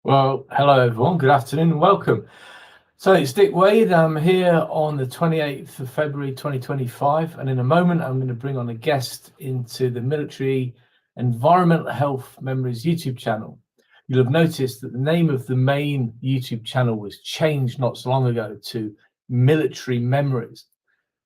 Well, hello everyone. Good afternoon and welcome. So it's Dick Wade. I'm here on the 28th of February 2025, and in a moment I'm going to bring on a guest into the Military Environmental Health Memories YouTube channel. You'll have noticed that the name of the main YouTube channel was changed not so long ago to Military Memories,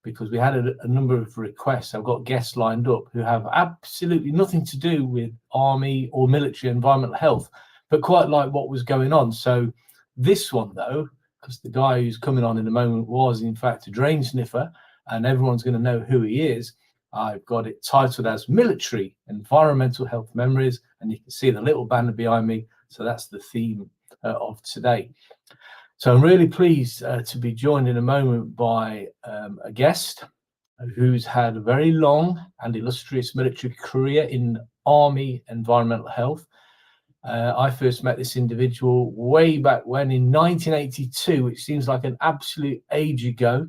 because we had a number of requests. I've got guests lined up who have absolutely nothing to do with Army or military environmental health, but quite like what was going on. So this one, though, because the guy who's coming on in a moment was, in fact, a drain sniffer, and everyone's going to know who he is, I've got it titled as Military Environmental Health Memories, and you can see the little banner behind me. So that's the theme of today. So I'm really pleased to be joined in a moment by a guest who's had a very long and illustrious military career in Army environmental health. I first met this individual way back when in 1982, which seems like an absolute age ago.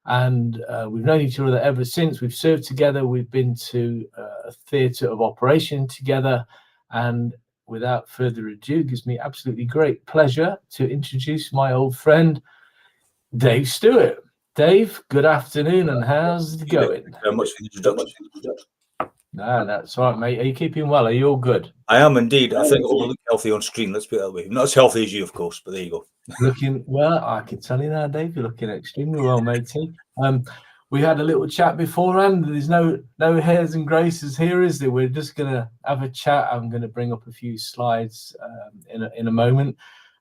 And we've known each other ever since. We've served together. We've been to a theatre of operation together. And without further ado, it gives me absolutely great pleasure to introduce my old friend, Dave Stewart. Dave, good afternoon, and how's it going? Thank you very much for the introduction. No, that's all right, mate. Are you keeping well? Are you all good? I am indeed. I think I'll look healthy on screen. Let's put it that way. Not as healthy as you, of course, but there you go. Looking well, I can tell you now, Dave. You're looking extremely well, matey. We had a little chat beforehand. There's no hairs and graces here, is there? We're just gonna have a chat. I'm gonna bring up a few slides in a moment,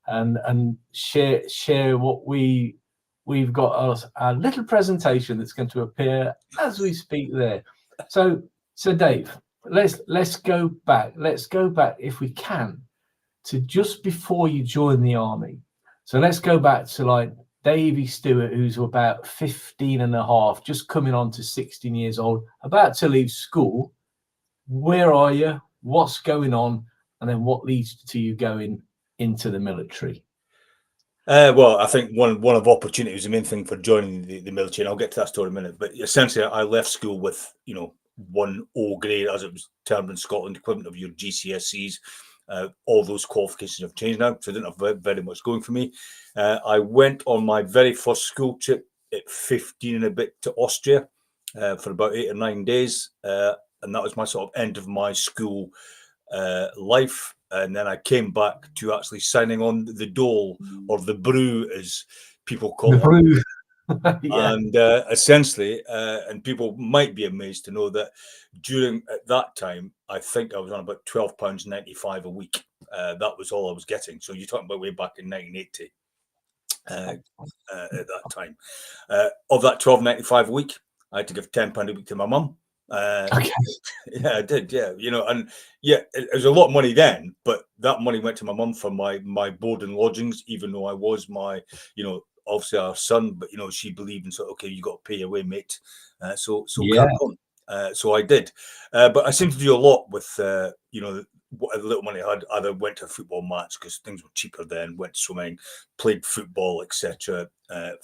and share what we've got a little presentation that's going to appear as we speak there. So Dave, let's go back. Let's go back, if we can, to just before you joined the Army. So let's go back to like Davey Stewart, who's about 15 and a half, just coming on to 16 years old, about to leave school. Where are you? What's going on? And then what leads to you going into the military? Well, I think one of opportunity was the main thing for joining the military, and I'll get to that story in a minute. But essentially, I left school with, 1O grade, as it was termed in Scotland, equivalent of your GCSEs. All those qualifications have changed now, so I didn't have very much going for me. I went on my very first school trip at 15 and a bit to Austria for about 8 or 9 days, and that was my sort of end of my school life. And then I came back to actually signing on the dole, or the brew, as people call it. Yeah. And essentially, and people might be amazed to know that at that time, I think I was on about £12.95 a week. That was all I was getting. So you're talking about way back in 1980 at that time. Of that £12.95 a week, I had to give £10 a week to my mum. Okay. Yeah, I did. Yeah, and it was a lot of money then, but that money went to my mum for my board and lodgings, even though I was obviously our son, but she believed in okay, you got to pay your way, mate. So carry on. So I did, but I seemed to do a lot with what little money I had. Either went to a football match because things were cheaper then, went swimming, played football, etc.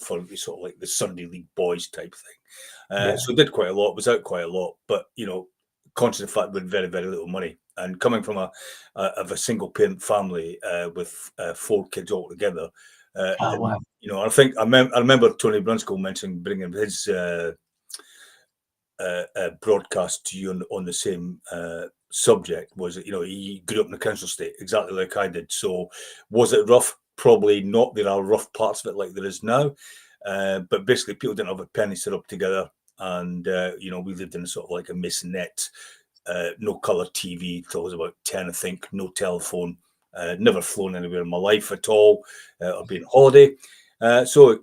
For sort of like the Sunday League boys type thing. So did quite a lot, was out quite a lot, but conscious of the fact we had very, very little money, and coming from a single parent family with 4 kids all together. Wow. I think I remember Tony Brunskill mentioning bringing his broadcast to you on the same subject. Was it, he grew up in the council estate exactly like I did. So was it rough? Probably not. There are rough parts of it like there is now, but basically people didn't have a penny set up together, and we lived in a sort of like a masonette, no colour TV till I was about 10, I think, no telephone. Never flown anywhere in my life at all. I've been on holiday, so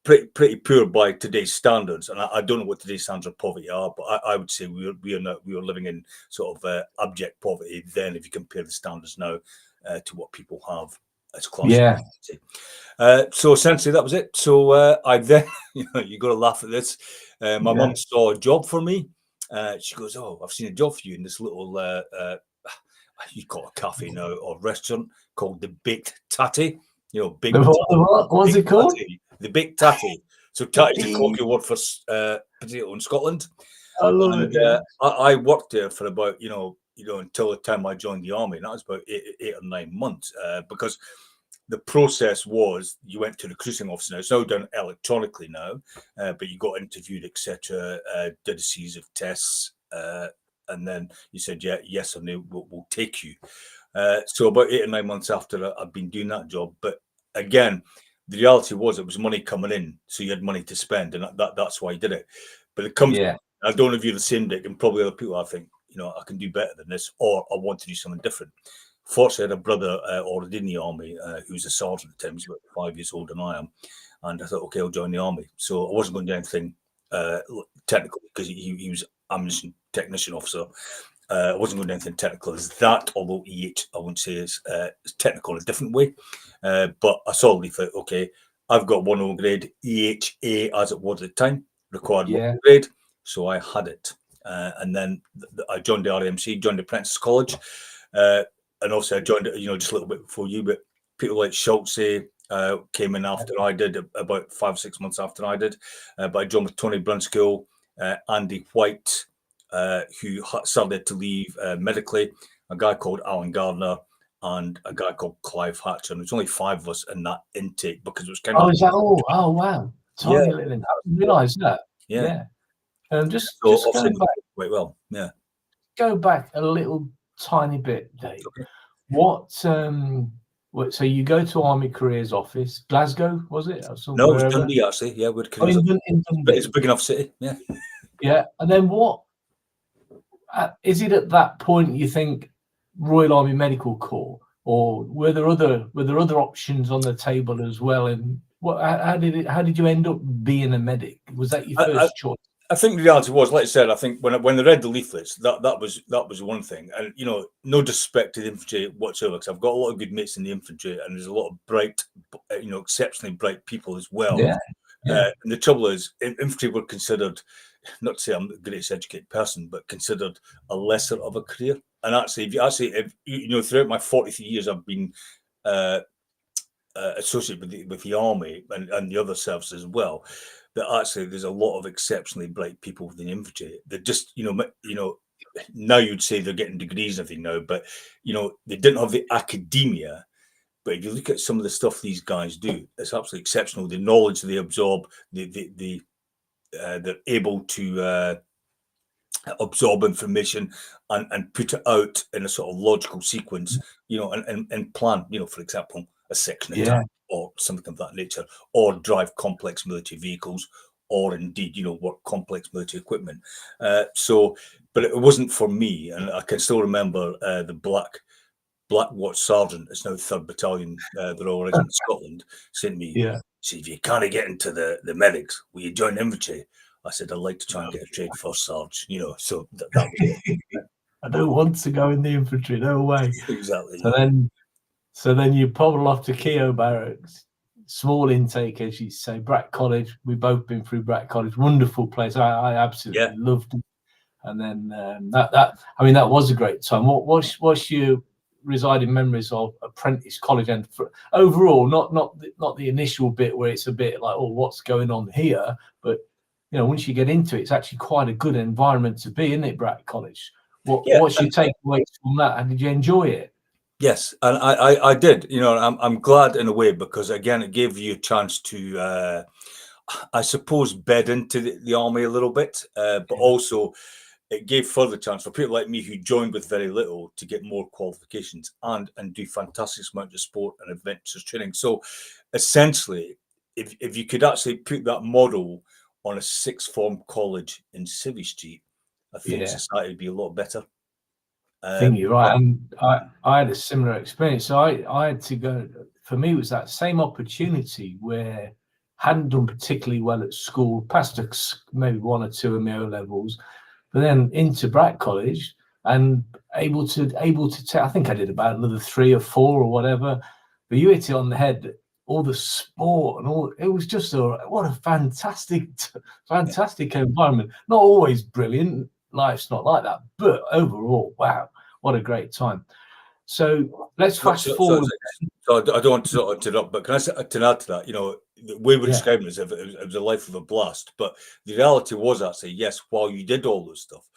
pretty poor by today's standards. And I don't know what today's standards of poverty are, but I would say we were living in sort of abject poverty then, if you compare the standards now to what people have as class. Yeah. So essentially that was it. So I then, you got to laugh at this. My mum saw a job for me. She goes, "Oh, I've seen a job for you in this little." You call it a cafe now or restaurant called the Baked Tatty. Baked what's it called? Tatty. The Baked Tatty. So tatty is a colloquial word for potato in Scotland. I love it. I worked there for about until the time I joined the army, and that was about 8 or 9 months, because the process was you went to the recruiting office. Now it's all done electronically now, but you got interviewed, etc., did a series of tests, and then you said, yeah, yes or no, we'll take you. So about 8 or 9 months after I'd been doing that job, but again, the reality was it was money coming in, so you had money to spend, and that's why I did it. But it comes, I don't know if you're the same, Dick, and probably other people. I think I can do better than this, or I want to do something different. Fortunately, I had a brother already in the army who was a sergeant at the time. He's about 5 years older than I am, and I thought, okay, I'll join the army. So I wasn't going to do anything technical because he was ammunition technician officer. I wasn't going to do anything technical as that, although EH, I wouldn't say is technical in a different way. But I solidly thought, okay, I've got 1O grade, EHA as it was at the time, required 1O grade. So I had it. And then I joined the RMC, joined the Apprentice College. And also I joined it, just a little bit before you, but people like Schultze came in after I did, about 5 or 6 months after I did. But I joined with Tony Brunskill, Andy White, who started to leave medically, a guy called Alan Gardner, and a guy called Clive Hatcher. And there's only 5 of us in that intake because it was kind of. Oh, is that all? Oh, wow. Tiny little. I didn't realise that. Yeah. Just going back. Quite well. Yeah. Go back a little tiny bit, Dave. Okay. What? So you go to Army Careers Office, Glasgow, was it? No, it was Dundee actually. Yeah, with Careers. In Dundee. It's a big enough city. Yeah. Yeah, and then what? Is it at that point you think Royal Army Medical Corps, or were there other options on the table as well? And how did you end up being a medic? Was that your first choice? I think the reality was, like I said, I think when I read the leaflets, that was one thing. And no disrespect to the infantry whatsoever, because I've got a lot of good mates in the infantry, and there's a lot of bright, exceptionally bright people as well. Yeah. And the trouble is, infantry were considered, not to say I'm the greatest educated person, but considered a lesser of a career. And actually, if throughout my 43 years, I've been associated with the army and the other services as well, that actually there's a lot of exceptionally bright people within the infantry. They're just, now you'd say they're getting degrees and everything now, but they didn't have the academia. But if you look at some of the stuff these guys do, it's absolutely exceptional. The knowledge they absorb, they're able to absorb information and put it out in a sort of logical sequence, and plan, for example, a section attack or something of that nature, or drive complex military vehicles, or indeed, work complex military equipment. But it wasn't for me, and I can still remember the Black Watch Sergeant, it's now 3rd Battalion, the Royal Regiment of Scotland, saying to me, "See, if you can't get into the medics, will you join infantry?" I said, "I'd like to try and get a trade first, Sarge." So that was it. I don't want to go in the infantry, no way. Exactly. So then you poddle off to Keogh Barracks, small intake, as you say, Brack College. We've both been through Brack College, wonderful place. I absolutely loved it. And then that was a great time. What's your residing memories of Apprentice College, and overall, not the initial bit where it's a bit like, oh, what's going on here, but once you get into it, it's actually quite a good environment to be, isn't it, Brack College? What's your takeaways from that, and did you enjoy it? Yes, and I did. I'm glad in a way, because again, it gave you a chance to, I suppose, bed into the army a little bit, but also it gave further chance for people like me who joined with very little to get more qualifications and do fantastic amount of sport and adventures training. So essentially, if you could actually put that model on a 6th form college in Civvy Street, I think society would be a lot better. I think you're right, and I had a similar experience. So I had to go. For me, it was that same opportunity where I hadn't done particularly well at school, passed maybe 1 or 2 of my O levels, but then into Brack College and able to I think I did about another 3 or 4 or whatever. But you hit it on the head. All the sport and all, it was just what a fantastic environment. Not always brilliant. Life's not like that, but overall, wow, what a great time. So let's fast forward. So I don't want to sort of interrupt, but can I add to that? The way we're describing it, it was a life of a blast. But the reality was actually, yes, while you did all this stuff,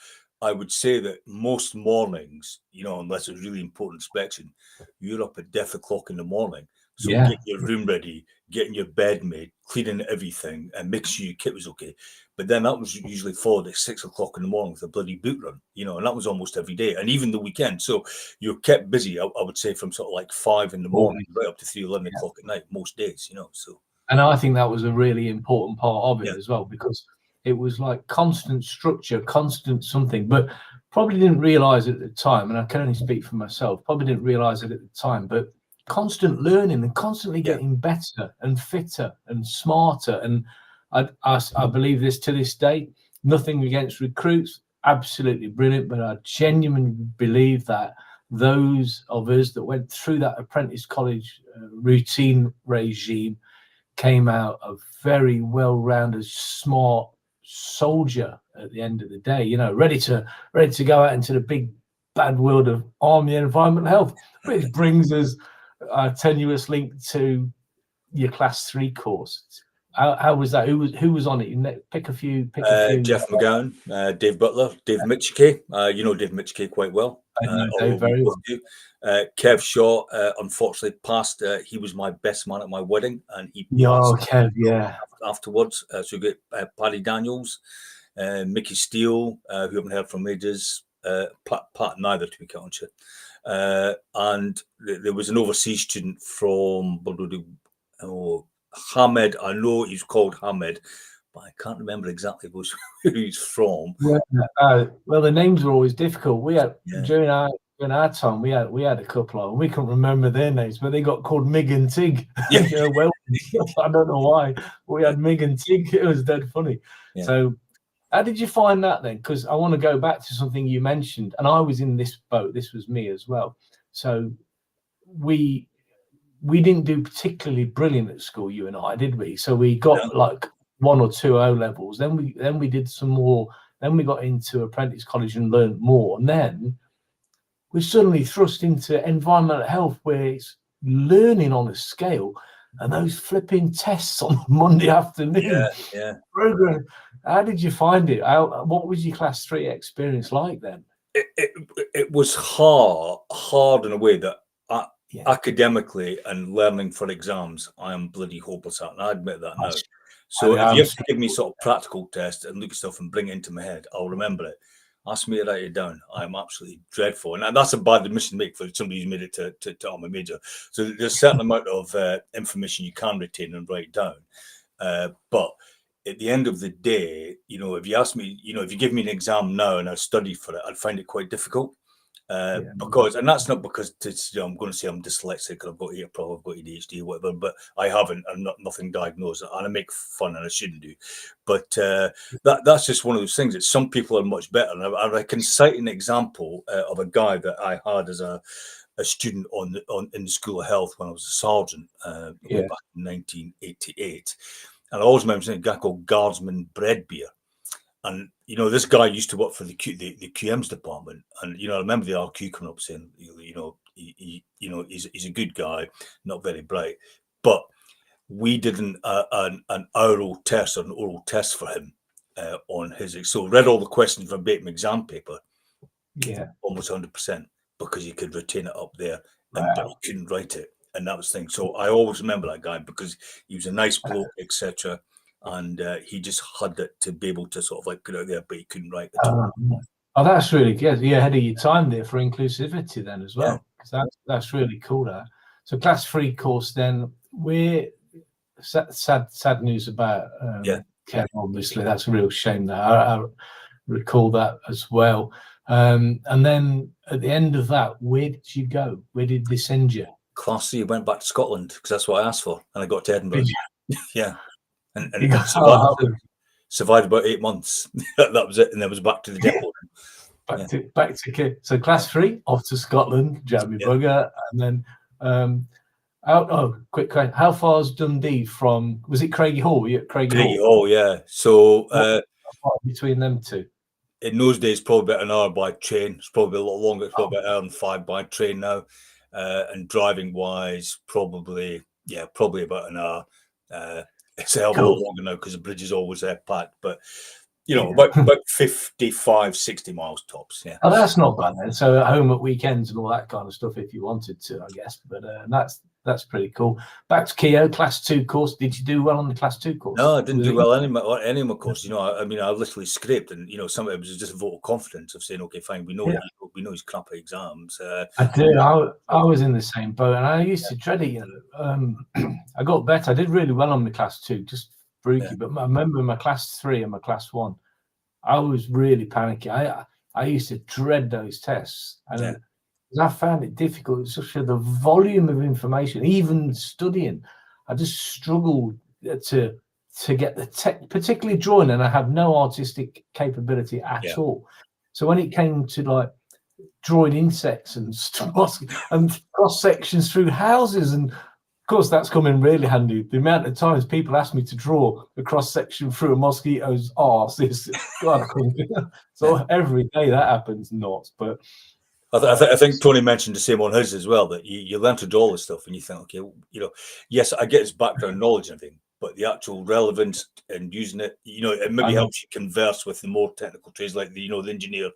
I would say that most mornings, unless it's really important inspection, you're up at 10 o'clock in the morning. So Yeah. get your room ready, getting your bed made, cleaning everything, and make sure your kit was okay. But then that was usually followed at 6 o'clock in the morning with a bloody boot run, and that was almost every day, and even the weekend. So you're kept busy, I would say, from sort of like 5 in the morning right up to 11 o'clock at night most days, So. And I think that was a really important part of it Yeah. as well, because it was like constant structure, constant something, but probably didn't realize at the time, and I can only speak for myself, probably didn't realize it at the time, but constant learning and constantly getting better and fitter and smarter. And I believe this to this day. Nothing against recruits, absolutely brilliant, but I genuinely believe that those of us that went through that apprentice college routine regime came out a very well-rounded, smart soldier at the end of the day, ready to go out into the big bad world of army and environmental health, which brings us a tenuous link to your class 3 course. How was that? Who was on it? Pick a few. Jeff McGowan, Dave Butler, Dave Mitchkey. You know Dave Mitchkey quite well. I know Dave very well. Kev Shaw, unfortunately, passed. He was my best man at my wedding, and he passed Kev, yeah. afterwards. So we get Paddy Daniels, Mickey Steele, who haven't heard from ages. Pat neither, to be honest. And there was an overseas student from Hamed. I know he's called Hamed, but I can't remember exactly who he's from. Well, the names were always difficult. We had during our time, we had a couple of them. We couldn't remember their names, but they got called Mig and Tig. Yeah. Well, I don't know why. We had Mig and Tig. It was dead funny. Yeah. So how did you find that then? Because I want to go back to something you mentioned, and I was in this boat. This was me as well. So we didn't do particularly brilliant at school, you and I, did we? So we got like 1 or 2 O levels. Then we did some more. Then we got into apprentice college and learned more. And then we suddenly thrust into environmental health, where it's learning on a scale, and those flipping tests on Monday afternoon. Yeah. Program. How did you find it? What was your class 3 experience like then? It was hard in a way that academically and learning for exams, I am bloody hopeless at, and I admit that now. So if you have to give me sort of practical tests and look at stuff and bring it into my head, I'll remember it. Ask me to write it down. I'm absolutely dreadful, and that's a bad admission to make for somebody who's made it to army major. So there's a certain amount of information you can retain and write down, but at the end of the day, if you ask me, if you give me an exam now and I study for it, I'd find it quite difficult. Because, and that's not because I'm going to say I'm dyslexic or I've got ADHD or whatever, but I haven't. I'm nothing diagnosed, and I make fun, and I shouldn't do. But that's just one of those things that some people are much better. And I can cite an example of a guy that I had as a student in the School of Health when I was a sergeant back in 1988, and I always remember seeing a guy called Guardsman Breadbeer. And this guy used to work for the QM's department, and I remember the RQ coming up saying, he's a good guy, not very bright, but we did an oral test or an oral test for him on his. So read all the questions verbatim exam paper, almost 100%, because he could retain it up there, but he couldn't write it, and that was the thing. So I always remember that guy because he was a nice bloke, etc. And he just had it to be able to sort of like put out there, but he couldn't write at all. Oh, that's really good. You're ahead of your time there for inclusivity then as well. Because that's really cool. That. So class 3 course then, we're sad news about Kev, obviously. That's a real shame that I recall that as well. And then at the end of that, where did you go? Where did this send you? Class 3 went back to Scotland because that's what I asked for, and I got to Edinburgh. Yeah. And survived about 8 months. That was it, and then was back to the depot. Back to so class 3 off to Scotland, jammy bugger, and then quick question: how far is Dundee from? Was it Craigie Hall? Were you at Craigie Hall? Yeah. So between them two, in those days, probably about an hour by train. It's probably a lot longer. It's probably about an hour and 5 by train now, and driving wise, probably about an hour. It's a hell of a lot longer now because the bridge is always packed. But about 55, 60 miles tops. Yeah. Oh, that's not bad then. So at home at weekends and all that kind of stuff, if you wanted to, I guess. But that's pretty cool. Back to Keogh, Class 2 course. Did you do well on the Class 2 course? No, I didn't do well any of my courses. I mean, I literally scraped, and some of it was just a vote of confidence of saying, okay, fine, we know he's crap at exams. I did. I was in the same boat, and I used to dread it. I got better. I did really well on the Class 2, just freaky. But I remember my Class 3 and my Class 1, I was really panicky. I used to dread those tests, and I found it difficult. It's such the volume of information, even studying. I just struggled to get the particularly drawing, and I had no artistic capability at all. So when it came to like drawing insects and cross sections through houses, and of course that's come in really handy. The amount of times people ask me to draw a cross section through a mosquito's arse is God. So every day that happens, not. But I think Tony mentioned the same on his as well, that you learn to draw this stuff and you think, okay, yes, I get his background knowledge and everything, but the actual relevance and using it, it maybe helps you converse with the more technical trades like the engineer,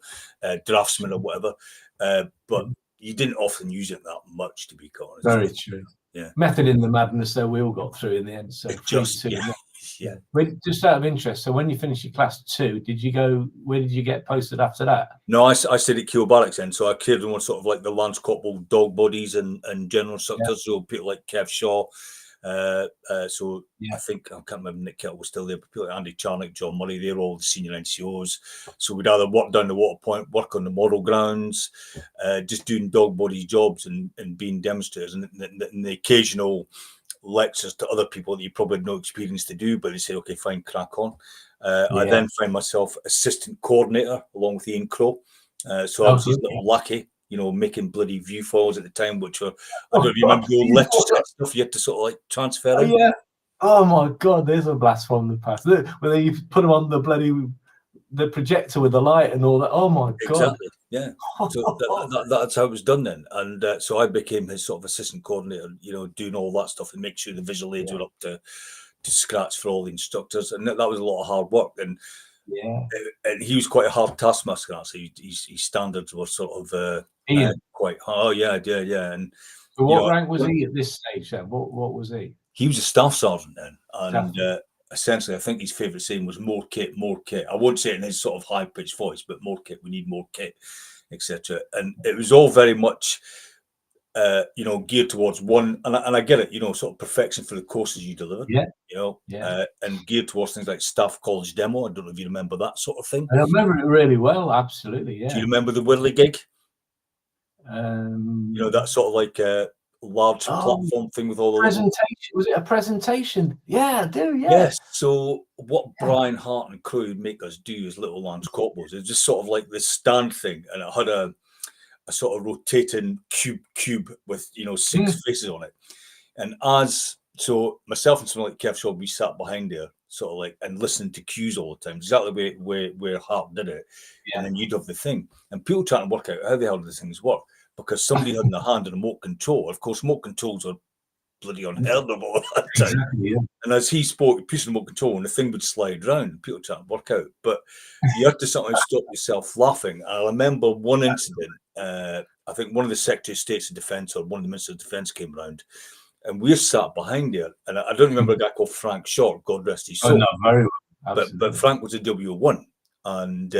draftsman or whatever. But you didn't often use it that much, to be honest. Very true. Yeah. Method in the madness, though, we all got through in the end. So just out of interest, so when you finished your Class 2, where did you get posted after that? No, I stayed at Keogh Barracks then, so I carried on sort of like the Lance Corporal dog bodies and general instructors, so people like Kev Shaw. I think I can't remember Nick Kettle was still there, but people like Andy Charnock, John Murray, they're all the senior NCOs. So we'd either work down the water point, work on the model grounds, just doing dog body jobs and being demonstrators, and the occasional lectures to other people that you probably had no experience to do, but they say, okay, fine, crack on. I then find myself assistant coordinator along with Ian Crow. So I was his little lackey, making bloody view files at the time, which were, I don't know if you remember the old literature stuff you had to sort of like transfer in. Yeah. Oh my God, there's a blast from the past. Where you put them on the projector with the light and all that. Oh my God. Exactly. Yeah. So that's how it was done then. And so I became his sort of assistant coordinator, doing all that stuff and make sure the visual aids were up to scratch for all the instructors. And that was a lot of hard work. And and he was quite a hard taskmaster, actually. His standards were sort of quite hard. Oh, yeah. And so what rank was he at this stage then? What was he? He was a staff sergeant then. And essentially, I think his favourite saying was more kit, more kit. I won't say it in his sort of high-pitched voice, but more kit, we need more kit, etc. And it was all very much, geared towards one, and I get it, sort of perfection for the courses you deliver, and geared towards things like staff college demo. I don't know if you remember that sort of thing. I remember it really well, absolutely, yeah. Do you remember the Whirly gig? That sort of like large platform thing with all the presentation. Was it a presentation? Yeah, I do. Yeah. Yes. So what Brian Hart and crew would make us do as little Lance Corporals, it's just sort of like this stand thing, and it had a sort of rotating cube with 6 faces on it. And so myself and someone like Kev Shaw, we sat behind there, sort of like, and listening to cues all the time, exactly where Hart did it. And then you'd have the thing, and people trying to work out how the hell these things work, because somebody had in their hand a remote control. Of course, remote controls are bloody unheard of all that time. Exactly, yeah. And as he spoke, he pushed the remote control and the thing would slide round. People trying to work out, but you had to sometimes stop yourself laughing. And I remember one incident. I think one of the Secretary of State's of Defence or one of the Ministers of Defence came round, and we're sat behind there. And I don't remember a guy called Frank Short, God rest his soul. Oh, no, very well. But Frank was a W1, and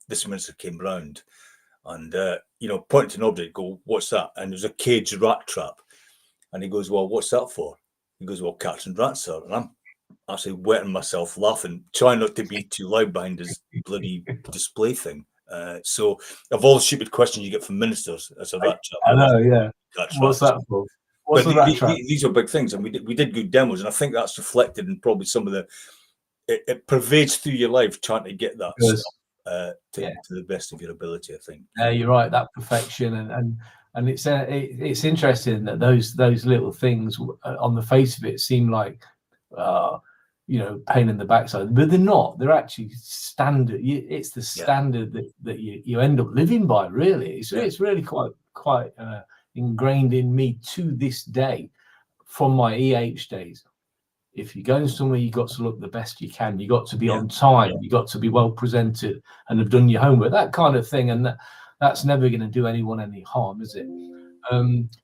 this minister came round and pointed to an object, go, what's that? And there's a cage rat trap. And he goes, well, what's that for? He goes, well, catching rats, sir. And I'm actually wetting myself laughing, trying not to be too loud behind his bloody display thing. So of all the stupid questions you get from ministers, I said that. I know, yeah. What's that for? What's the rat trap? These are big things, and we did good demos, and I think that's reflected in probably some of the. It pervades through your life trying to get that stuff to the best of your ability. I think. Yeah, you're right. That perfection, and it's interesting that those little things on the face of it seem like pain in the backside, but they're not. They're actually standard. It's the standard that you end up living by. Really, it's really quite ingrained in me to this day from my EH days. if you're going somewhere, you got to look the best you can. You got to be Yeah. on time. You got to be well presented and have done your homework, that kind of thing. And that's never going to do anyone any harm, is it?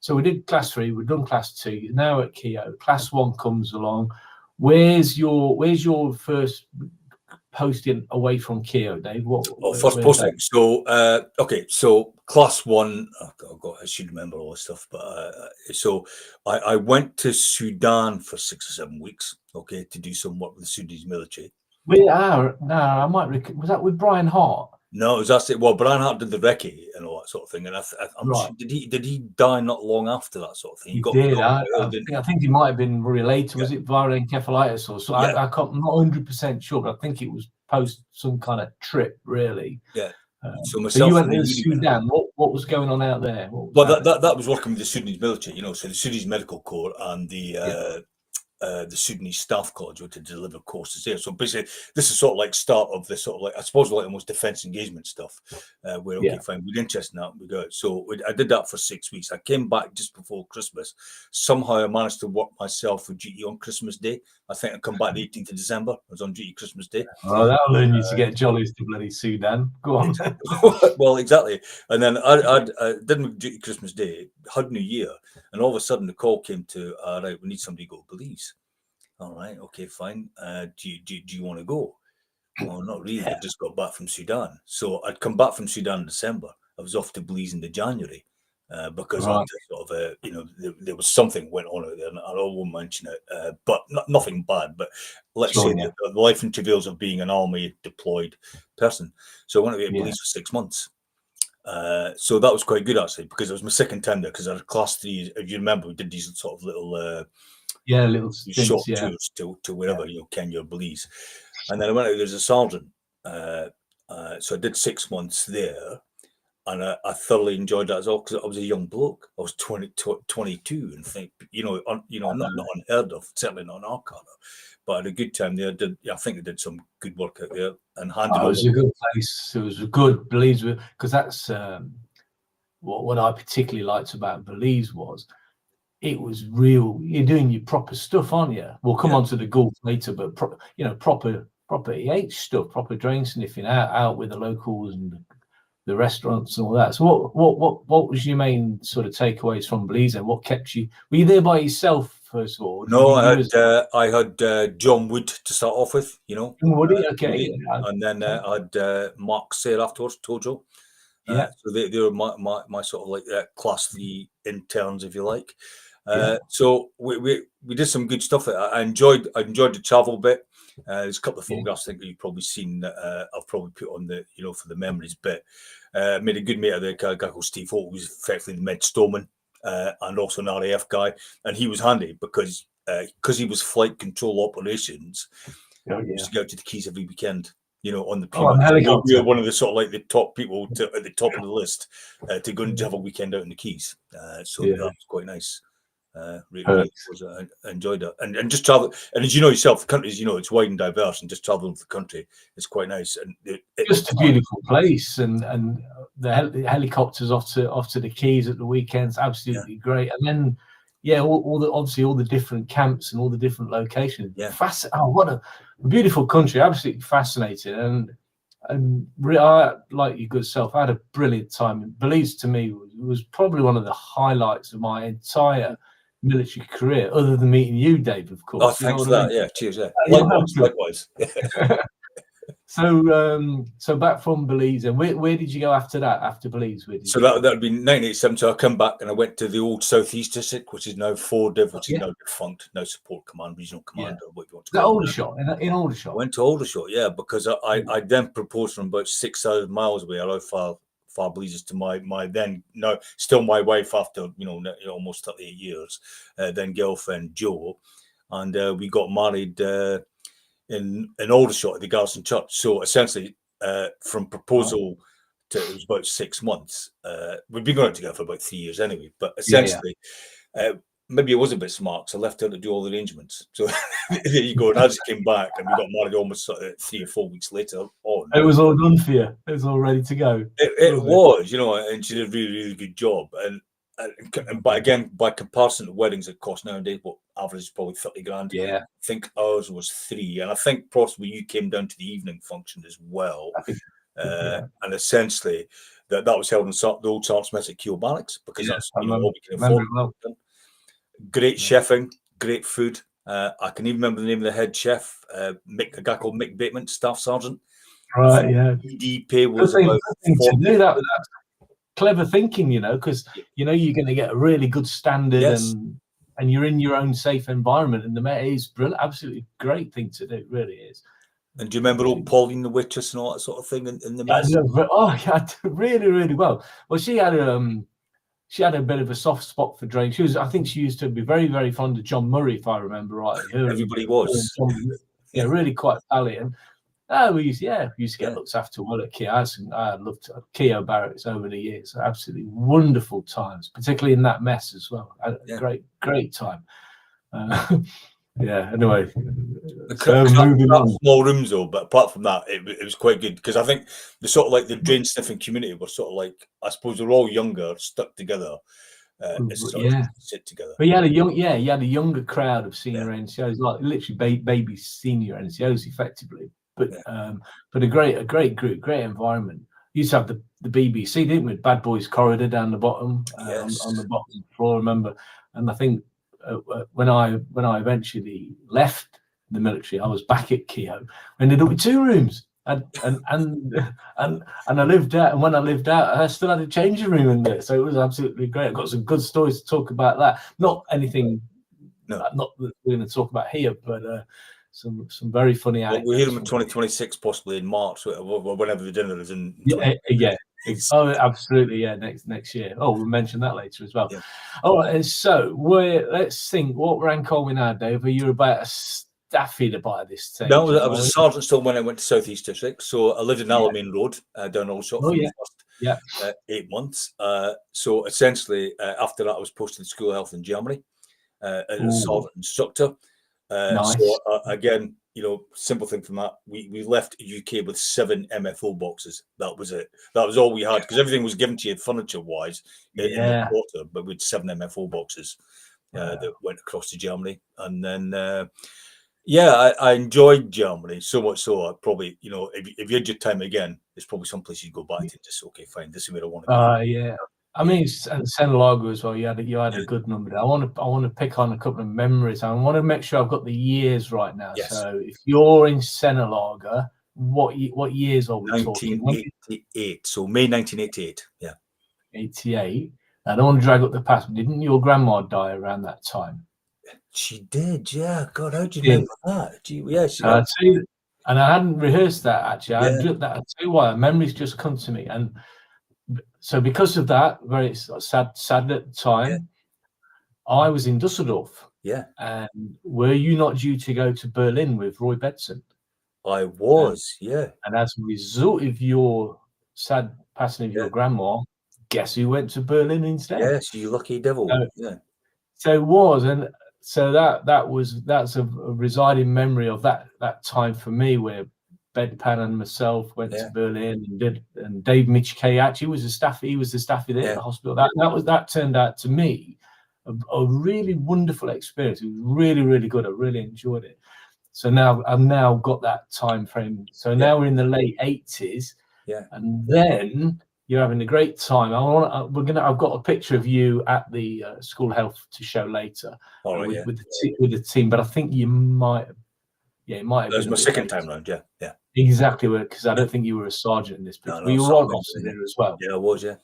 So we did class 3, we've done class 2. Now at Keogh, class 1 comes along. Where's your first posting away from Keogh, Dave? First posting. So okay, so class 1. Oh God, I should remember all this stuff. But so I went to Sudan for 6 or 7 weeks. Okay, to do some work with the Sudanese military. No, I might. Was that with Brian Hart? No, it was actually, well, Brian Hart did the recce and all that sort of thing, and I'm Right. sure, did he die not long after that sort of thing? He did. I didn't think he might have been related. Was it viral encephalitis or so? Yeah. I'm not 100% sure, but I think it was post some kind of trip, really. Yeah. So myself you went and to Edie Sudan. What was going on out there? Well, that was working with the Sudanese military, you know, so the Sudanese Medical Corps and the Sudanese Staff College were to deliver courses there. So basically, this is sort of like start of the sort of like, I suppose, like almost defence engagement stuff. Where okay, fine, we're interested in that, we go. So I did that for 6 weeks. I came back just before Christmas. Somehow I managed to work myself for duty on Christmas Day. I think I come back the 18th of December. I was on duty Christmas Day. Oh, that'll learn you to get jollies to bloody Sudan. Go on. Well, exactly. And then I did my duty Christmas Day, had New Year, and all of a sudden the call came to, right, we need somebody to go to Belize. All right, okay, fine. Do you want to go? Well, not really. I just got back from Sudan. So I'd come back from Sudan in December. I was off to Belize in January because I sort of, you know, there was something went on out there, and I won't mention it, but nothing bad. But let's say the life and travails of being an army deployed person. So I went to Belize for 6 months. So that was quite good actually, because it was my second time there. Because I had class 3. If you remember, we did these sort of little little stints, short tours to wherever, you know, Kenya or Belize. And then I went out there as a sergeant. So I did 6 months there, and I thoroughly enjoyed that as well, because I was a young bloke. I was 22, and think, not unheard of, certainly not in our cadre. But I had a good time there. I think I did some good work out there and handed over. It was a good place. It was a good Belize, because that's what I particularly liked about Belize was it was real. You're doing your proper stuff, aren't you? We'll come on to the Gulf later, but proper EH stuff, proper drain sniffing out with the locals and the restaurants and all that. So what was your main sort of takeaways from Belize, and what kept you? Were you there by yourself first of all? No, I had John Wood to start off with, you know. Woody, okay. And then I had Mark Sayre afterwards, Tojo. So they were my sort of like class 3 interns, if you like. So we did some good stuff. I enjoyed the travel bit. There's a couple of photographs I think you've probably seen that I've probably put on the, you know, for the memories bit. Made a good mate of the guy called Steve Holt, who was effectively the Med Stoneman and also an RAF guy, and he was handy because he was flight control operations. We used to go to the Keys every weekend. You know, on the we were one of the sort of like the top people at the top of the list to go and have a weekend out in the Keys. So that was quite nice. Really I enjoyed it, and just travel. And as you know yourself, the country is, you know, it's wide and diverse, and just traveling the country is quite nice. And just a beautiful place, and the helicopters off to the Keys at the weekends, absolutely great. And then obviously all the different camps and all the different locations. What a beautiful country, absolutely fascinating. And I, like your good self, I had a brilliant time. Belize to me was probably one of the highlights of my entire military career, other than meeting you, Dave, of course. Oh, thanks for that. Yeah, cheers. Yeah, likewise. So back from Belize, and where did you go after that? After Belize, so that would be 1987. So I come back and I went to the old Southeast District, which is now Fordiv, which is now defunct, now Support Command, Regional Commander. What you want to call Aldershot, in Aldershot. I went to Aldershot, because I then proposed from about 6,000 miles away. I far Belize is to my then now still my wife after almost 38 years, then girlfriend Jo, and we got married in Aldershot at the Garrison Church. So essentially, from proposal to it was about 6 months. We'd been going together for about 3 years anyway. But essentially, maybe it was a bit smart, so I left her to do all the arrangements. So there you go. And I just came back, and we got married almost 3 or 4 weeks later on. It was all done for you. It was all ready to go. It was, and she did a really, really good job. But again, by comparison to weddings, it costs nowadays average is probably 30 grand. Yeah, I think ours was 3, and I think possibly you came down to the evening function as well. I think, yeah, And essentially, that was held in the old Sergeant's Mess at Keele Barracks, because yeah. that's I all we can remember afford. it well. Great Yeah. chefing, great food. I can even remember the name of the head chef, a guy called Mick Bateman, staff sergeant. I Right, think yeah. ED pay was Good about thing to 40. do that. That's clever thinking, because you're going to get a really good standard, Yes. and you're in your own safe environment, and the Met is brilliant, absolutely great thing to do. It really is. And do you remember old Pauline the waitress and all that sort of thing in the mess? Yeah, really, really well. Well, she had a bit of a soft spot for Drake. I think she used to be very, very fond of John Murray, if I remember rightly. Everybody was. Yeah, really quite pally. And we used to get looked after well at Keogh. I loved Keogh Barracks over the years. Absolutely wonderful times, particularly in that mess as well. Great time. Anyway, moving on. Small rooms though, but apart from that, it was quite good, because I think the sort of like the drain sniffing community were sort of like, I suppose they're all younger, stuck together. Sit together. But you had a younger crowd of senior NCOs, like literally baby senior NCOs, effectively. But a great group, great environment. Used to have the BBC, didn't we? Bad Boys Corridor down the bottom, on the bottom floor, I remember. And I think when I eventually left the military, I was back at Keogh. I ended up with 2 rooms, and I lived out. And when I lived out, I still had a changing room in there, so it was absolutely great. I've got some good stories to talk about that. Not anything, not that we're going to talk about here, but some very funny anecdotes. We'll hear them in 2026, possibly in March, whenever the dinner is in. Oh, absolutely, next year. Oh, we'll mention that later as well. All right, and so let's think. What rank are we now, Dave? Are you about a staffy to buy this stage? No, I was a sergeant still when I went to South East District. So I lived in Alamein Road, down Aldershot for the first 8 months. So essentially, after that, I was posted to School of Health in Germany as a sergeant instructor. Nice. So again, simple thing from that, we left UK with 7 MFO boxes. That was it. That was all we had, because everything was given to you furniture wise in the quarter, but we had 7 MFO boxes that went across to Germany. And then I enjoyed Germany so much so I probably, if you had your time again, there's probably some place you'd go back to. Just okay, fine, this is where I want to be. I mean, Senelago as well. You had a good number there. I want to pick on a couple of memories. I want to make sure I've got the years right now. Yes. So if you're in Senelago, what years are we talking? 1988. So May 1988. Yeah. 88. I don't want to drag up the past, but didn't your grandma die around that time? She did. Yeah. God, how do you remember that? I'd say, and I hadn't rehearsed that actually. I'd tell you why. Memories just come to me, and so because of that, very sad at the time, I was in Dusseldorf. Yeah. And were you not due to go to Berlin with Roy Bedson? I was, And as a result of your sad passing of your grandma, guess who went to Berlin instead? Yes, you lucky devil. So it was, and so that's a residing memory of that time for me, where Bedpan and myself went to Berlin and Dave Michike actually was the staffy. He was the staffy there at the hospital. That turned out to me a really wonderful experience. It was really, really good. I really enjoyed it. So now I've got that time frame. So now we're in the late 80s, and then you're having a great time. I've got a picture of you at the School of Health to show later with the team. But I think you might have. Yeah, it might have been. That was my second time round. Yeah. Exactly, because I don't think you were a sergeant in this picture. But you were on officer there as well. Yeah, I was. Yeah.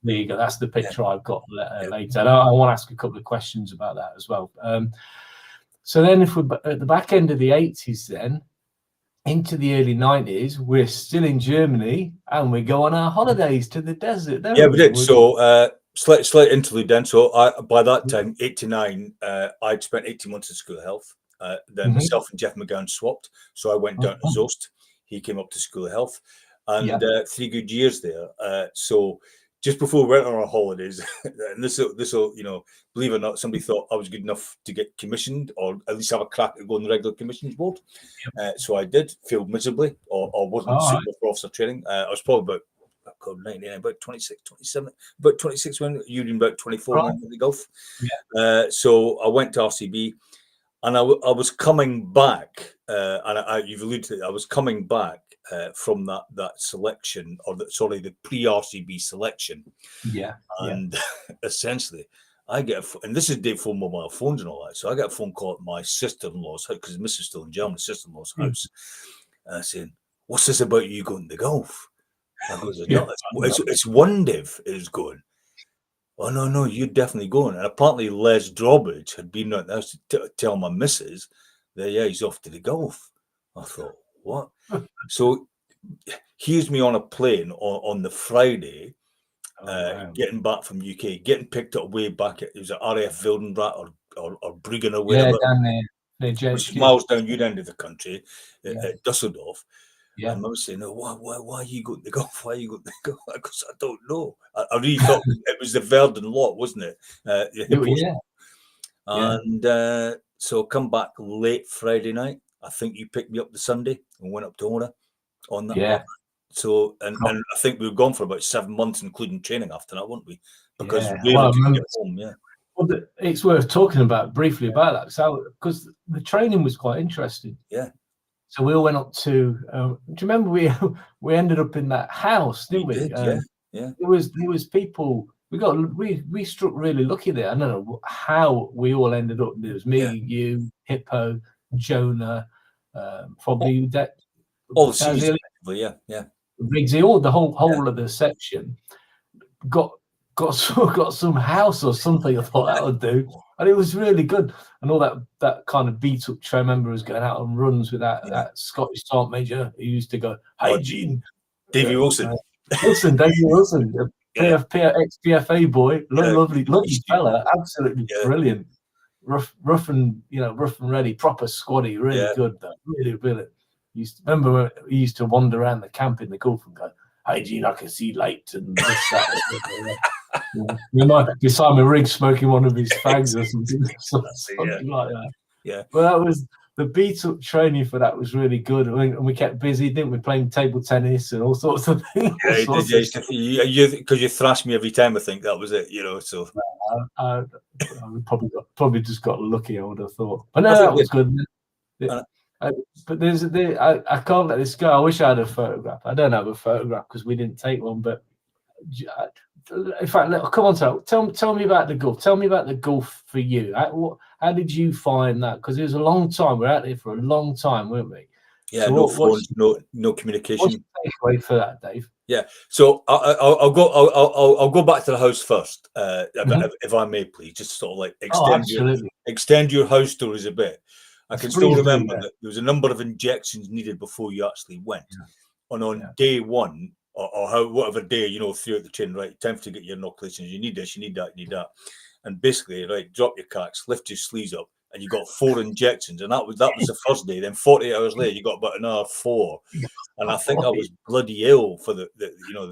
There you go. That's the picture I've got later. And I want to ask a couple of questions about that as well. So then, if we're at the back end of the 80s, then into the early 90s, we're still in Germany and we go on our holidays to the desert. We did. So slight interlude then. So by that time, 89, I'd spent 18 months at School of Health. Then myself and Jeff McGowan swapped. So I went down to Zost. He came up to School of Health, and 3 good years there. So just before we went on our holidays, and this will, believe it or not, somebody thought I was good enough to get commissioned, or at least have a crack at going the regular commissions board. So I did, failed miserably, or wasn't suitable for officer training. I was probably about 26, 27, about 26 when you were about 24 in the Gulf. So I went to RCB. And I was coming back, and you've alluded to it, I was coming back from that selection, or the pre-RCB selection, Yeah, yeah. and essentially, I get and this is day before mobile phones and all that, so I get a phone call at my sister-in-law's house, because Mrs. still in Germany, sister-in-law's house, saying, "What's this about you going to golf?" I goes, Yeah. "No, it's one div is going." "Oh, no, you're definitely going." And apparently Les Drawbridge had been at the house to tell my missus that, yeah, he's off to the golf. I thought, what? So here's me on a plane on the Friday, Wow. getting back from UK, getting picked up way back at, it was at RAF Wildenrat or Bruggen or Yeah, wherever, down there, near which is JHQ. miles down your end of the country, Yeah, at Dusseldorf. yeah. And I was saying, "Oh, why are you going to golf? Why are you going to golf?" Because I don't know. I really thought it was the Verdun lot, wasn't it? The Hippos. Yeah, yeah. And so come back late Friday night. I think you picked me up the Sunday and went up to Ona on that. Yeah. So and I think we were gone for about 7 months, including training after that, weren't we? Because Yeah. really Well, I could get remember, home. Yeah. well, it's worth talking about briefly about that. So, because the training was quite interesting. Yeah. So we all went up to. Do you remember we ended up in that house, didn't we? Did, yeah. Yeah. There was people. We struck really lucky there. I don't know how we all ended up. There was me, you, Hippo, Jonah, probably that. All the seniors, yeah. Riggsy, all the whole of the section got some house or something. I thought that would do, and it was really good. And all that kind of beat up. I remember was going out on runs with that Scottish sergeant major who used to go, "Hey, Gene, Davy Wilson, Davy Wilson, ex-PFA boy, lovely fella, absolutely brilliant, rough and ready, proper squaddy, really good, though, really. Remember he used to wander around the camp in the Gulf and go, "Hey, Gene, I can see light," and this, that. You might be Simon Riggs smoking one of his fags or something like that. Yeah. But that was the beat up training for that was really good, and we kept busy, didn't we? Playing table tennis and all sorts of things. Yeah, because you thrashed me every time. I think that was it. So I probably just got lucky. I would have thought, but no, that was good. But I can't let this go. I wish I had a photograph. I don't have a photograph because we didn't take one. But in fact, come on, tell me about the golf. Tell me about the golf for you. How did you find that? Because it was a long time. We're out there for a long time, weren't we? Yeah, so no phones, no communication. What's the takeaway for that, Dave? Yeah, so I'll go back to the house first, if I may, please, just sort of like extend your house stories a bit. I can still remember that there was a number of injections needed before you actually went, and on day one or whatever day throughout the chain, right, time to get your inoculations. You need this, you need that, you need that, and basically, right, drop your cacks, lift your sleeves up, and you got 4 injections, and that was the first day. Then 48 hours later, you got about another 4, and I think I was bloody ill for the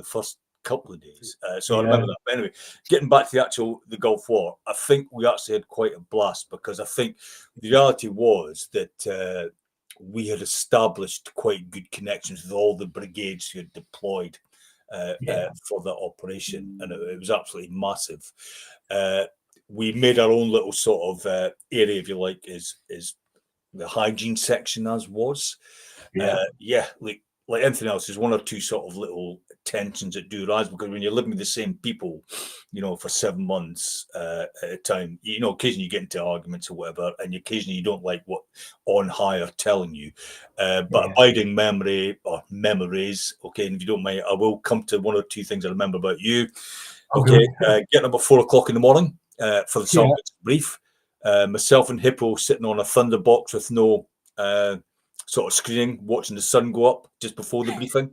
first couple of days. So I remember that. But anyway, getting back to the Gulf War, I think we actually had quite a blast, because I think the reality was that we had established quite good connections with all the brigades who had deployed for that operation, and it was absolutely massive. We made our own little sort of area, if you like, is the hygiene section, as was. Like anything else, there's 1 or 2 sort of little tensions that do rise, because when you're living with the same people, for 7 months at a time, occasionally you get into arguments or whatever, and occasionally you don't like what on high are telling you. But abiding memory or memories, okay, and if you don't mind, I will come to 1 or 2 things I remember about you. Okay, getting up at 4 o'clock in the morning for the sergeant's brief. Myself and Hippo sitting on a thunderbox with no sort of screening, watching the sun go up just before the briefing.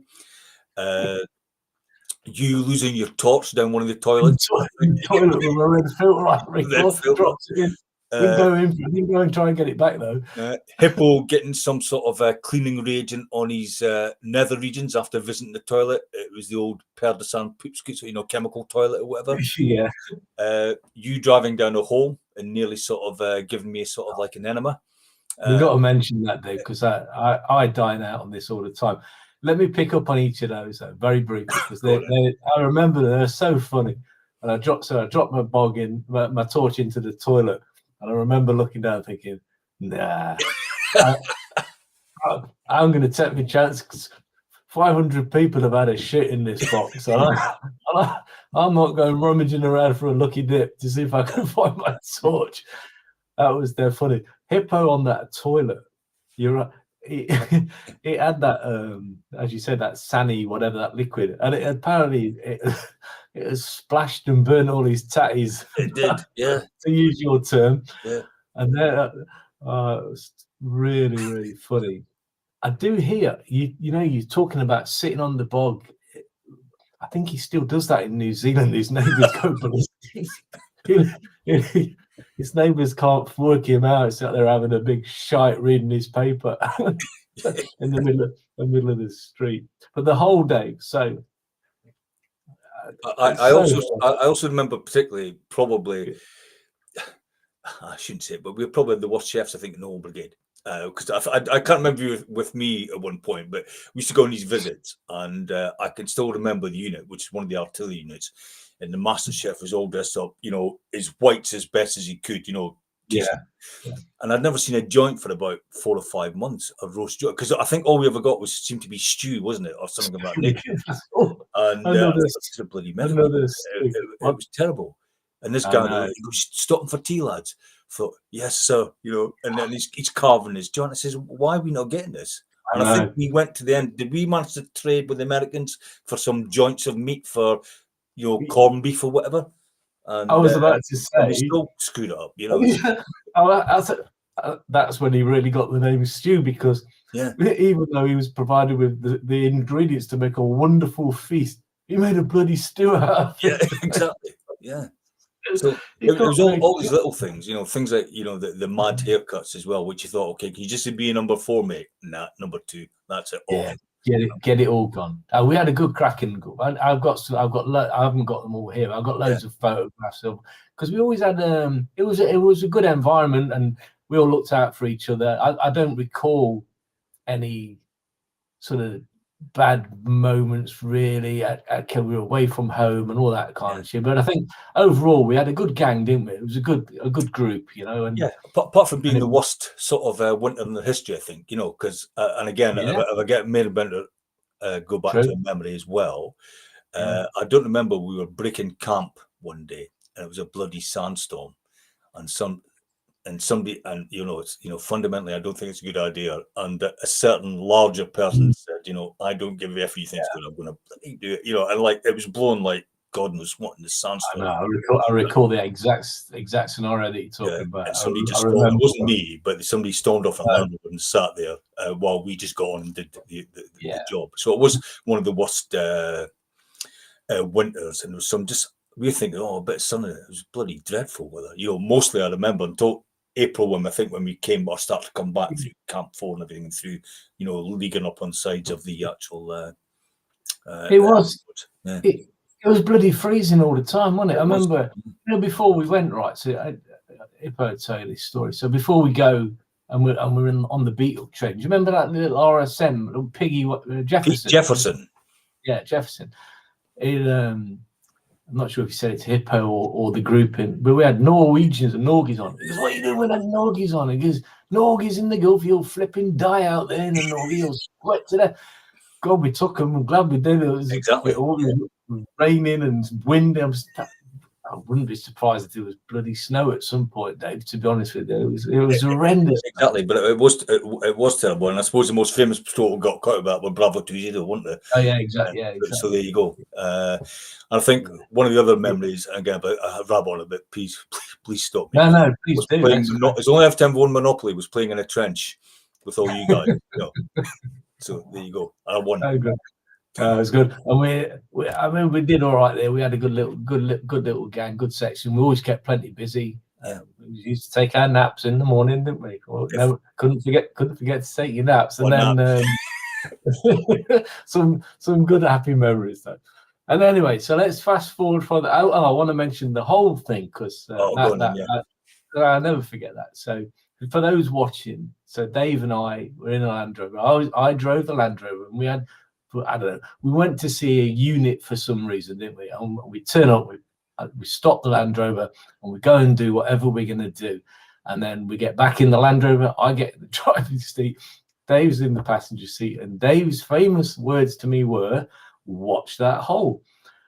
You losing your torch down one of the toilets. Toilet with a red filter. Drops it in. Didn't go and try and get it back though. Hippo getting some sort of cleaning reagent on his nether regions after visiting the toilet. It was the old Père de Sang poop scoot, chemical toilet or whatever. Yeah. You driving down a hole and nearly sort of giving me sort of like an enema. We've got to mention that, Dave, because I dine out on this all the time. Let me pick up on each of those very briefly, because I remember they're so funny. And I dropped my torch into the toilet, and I remember looking down thinking, Nah. I'm going to take my chance because 500 people have had a shit in this box. And I'm not going rummaging around for a lucky dip to see if I can find my torch. That was dead funny. Hippo on that toilet. You're right. It had that, as you said, that Sani, whatever, that liquid. And it apparently it has splashed and burnt all his tatties. It did, yeah. To use your term. Yeah. And it was really, really funny. I do hear you're talking about sitting on the bog. I think he still does that in New Zealand. His neighbours go ballistic. His neighbours can't work him out. He's out there having a big shite reading his paper in the middle of the street. But the whole day. So I also remember particularly, probably, I shouldn't say it, but we were probably the worst chefs, I think, in the whole brigade. Because I can't remember you with me at one point, but we used to go on these visits, and I can still remember the unit, which is one of the artillery units, and the master chef was all dressed up, as whites as best as he could, yeah. And I'd never seen a joint for about 4 or 5 months of roast joint, because I think all we ever got seemed to be stew, wasn't it, or something of that nature. And it's a bloody method. It was terrible. And this guy goes, "Stopping for tea, lads." Thought, "Yes, sir." And then he's carving his joint. I says, "Why are we not getting this?" And I think we went to the end. Did we manage to trade with the Americans for some joints of meat for, corned beef or whatever? And I was about to say, we still screwed it up, That's when he really got the name Stew, because even though he was provided with the ingredients to make a wonderful feast, he made a bloody stew out of it. Yeah, exactly. Yeah. So it was all these little things, things like, the mad haircuts as well, which you thought, okay, can you just be a number 4, mate? Nah, number 2. That's it. Yeah, get it all gone. We had a good cracking group. I haven't got them all here. I've got loads of photographs of, because we always had it was a good environment, and we all looked out for each other. I don't recall any sort of bad moments really. We were away from home and all that kind of shit. But I think overall we had a good gang, didn't we? It was a good group, And apart from being the worst sort of winter in the history, I think, because and again, if I get made about to go back to memory as well. I don't remember, we were breaking camp one day, and it was a bloody sandstorm, and somebody, and it's fundamentally, I don't think it's a good idea. And a certain larger person said, "I don't give a f you think it's good. I'm going to bloody do it." And like it was blowing like God knows what in the sandstorm. I recall the exact scenario that you're talking about. And somebody just stormed, it wasn't me, but somebody stormed off and landed and sat there while we just got on and did the job. So it was one of the worst winters, and there was we were thinking, a bit of sun. It was bloody dreadful weather. Mostly I remember until April, when we came or started to come back through Camp 4 and everything, through leaguing up on sides of the actual. It was. It was bloody freezing all the time, wasn't it? I remember, before we went, right. So if I tell you this story, so before we go and we're on the Beetle train, do you remember that little RSM, little Piggy Jefferson? Jefferson. Yeah, Jefferson. I'm not sure if he said it to Hippo or the group, but we had Norwegians and Norgies on. He goes, "What are you doing with the Norgies on?" He goes, "Norgies in the Gulf, you'll flipping die out there in the Norgie, you'll sweat to death." God, we took them. I'm glad we did. It was raining and windy. I wouldn't be surprised if there was bloody snow at some point, Dave. To be honest with you, it was horrendous. Exactly, but it was terrible. And I suppose the most famous story got cut about were Bravo 2-0, wasn't it? Oh yeah, exactly. Yeah, exactly. So there you go. And I think one of the other memories, again, but I have rab on a bit. Please stop me. No, please do. It's only every time I won Monopoly was playing in a trench with all you guys. So there you go. I won. Oh, good. It was good, and we did all right there. We had a good little gang, good section. We always kept plenty busy. We used to take our naps in the morning, didn't we? Well, no, couldn't forget to take your naps, and then some good happy memories though. And anyway, so let's fast forward for the. I want to mention the whole thing because I'll never forget that. So for those watching, so Dave and I were in a Land Rover. I drove the Land Rover, and we had. I don't know. We went to see a unit for some reason, didn't we? And we turn up, we stop the Land Rover, and we go and do whatever we're going to do. And then we get back in the Land Rover. I get in the driving seat. Dave's in the passenger seat. And Dave's famous words to me were, "Watch that hole."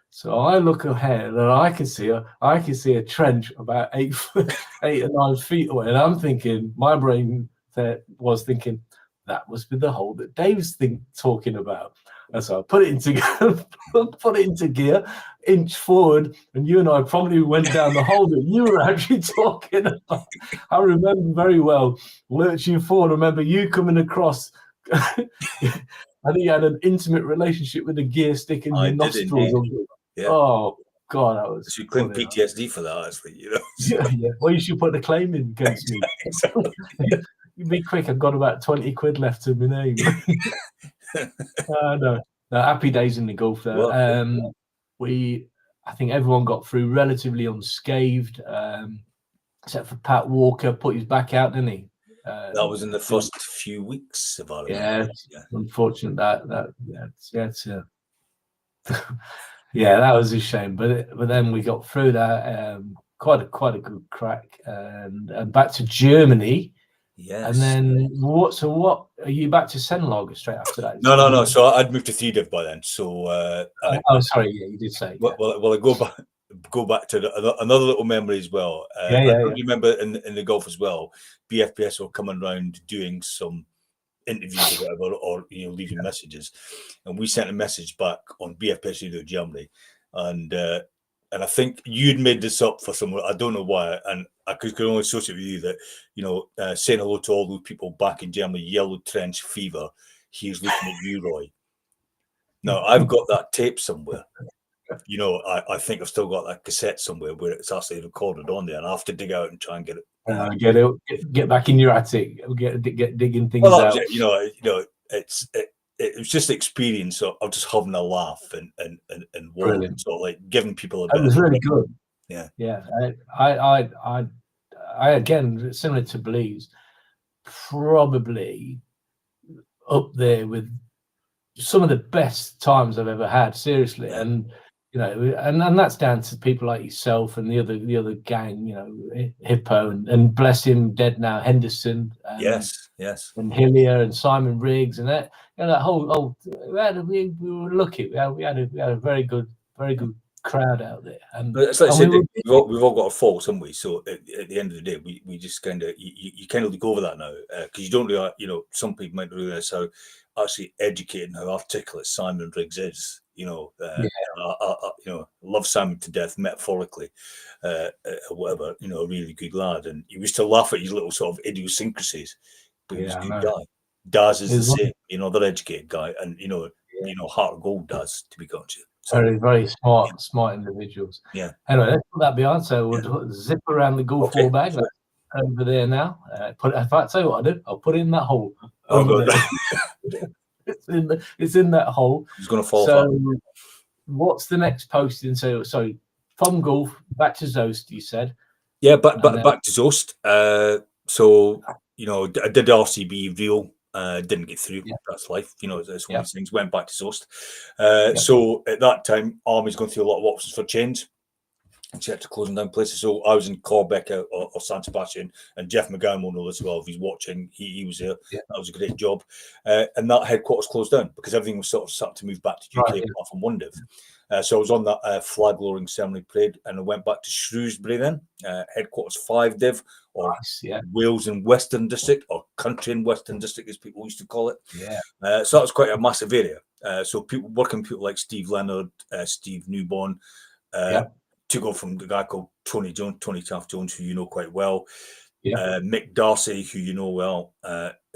So I look ahead and I can see a trench about 8 or 9 feet away. And I'm thinking, my brain was thinking, that must be the hole that Dave's talking about. And so I put it into gear, inch forward, and you and I probably went down the hole that you were actually talking about. I remember very well lurching forward. I remember you coming across. I think you had an intimate relationship with the gear stick in your nostrils. Yeah. Oh God, that was. You should claim PTSD for that, actually. Yeah. Well, you should put a claim in against me. Exactly. You'd be quick. I've got about 20 quid left to my name. No, happy days in the Gulf though. Well, I think everyone got through relatively unscathed, except for Pat Walker. Put his back out, didn't he? That was in the first few weeks of our yeah. Unfortunate that that was a shame. But then we got through that. Quite a good crack, and back to Germany. Yes. And then what are you back to Senlager straight after that? No. So I'd moved to Retd by then. So sorry, yeah, you did say. Well, I go back to another little memory as well. I remember in the Gulf as well, BFPS were coming around doing some interviews or whatever, or leaving messages, and we sent a message back on BFPS Radio Germany, and I think you'd made this up for someone. I don't know why, and I could only associate with you that saying hello to all those people back in Germany, yellow trench fever. He's looking at you, Roy. Now I've got that tape somewhere. I think I've still got that cassette somewhere where it's actually recorded on there, and I have to dig out and try and get it. Get back in your attic. Get digging things out. It was just an experience of just having a laugh and sort of like giving people a bit. It was really good. Yeah. I again, similar to Blues, probably up there with some of the best times I've ever had. Seriously, and and that's down to people like yourself and the other gang. Hippo and bless him, dead now, Henderson. Yes. And Hillier and Simon Riggs and that. That whole we were lucky. We had a very good crowd out there. And it's like I said, we've all got our faults, haven't we? So at the end of the day, we just kind of you kind of look over that now because you don't really, some people might realize how actually educated and how articulate Simon Riggs is. I love Simon to death metaphorically, whatever. A really good lad, and he used to laugh at his little sort of idiosyncrasies. But he was a good guy. Daz is the same, another educated guy, and heart of gold Daz, to be honest. So, very smart individuals. Yeah. Anyway, let's put that behind. So we'll zip around the Gulf War bag over there now. In fact, tell you what I do. I'll put it in that hole. It's in that hole. It's going to fall. So, what's the next posting? So from Gulf back to Zost, you said. Yeah, back to Zost. I did RCB Real, didn't get through. Yeah. That's life. It's one of these things. Went back to Zost. So at that time, Army's going through a lot of options for change. And she had to closing down places. So I was in Corbeck or San Sebastian, and Jeff McGowan will know as well if he's watching. He was there. Yeah. That was a great job. And that headquarters closed down because everything was sort of starting to move back to UK apart from one div. So I was on that flag lowering ceremony parade, and I went back to Shrewsbury then, headquarters 5 div, or Wales and Western District, or Country and Western District as people used to call it. Yeah. So that was quite a massive area. So people like Steve Leonard, Steve Newborn, took over from the guy called Tony Taft Jones, who you know quite well. Mick Darcy, who you know well.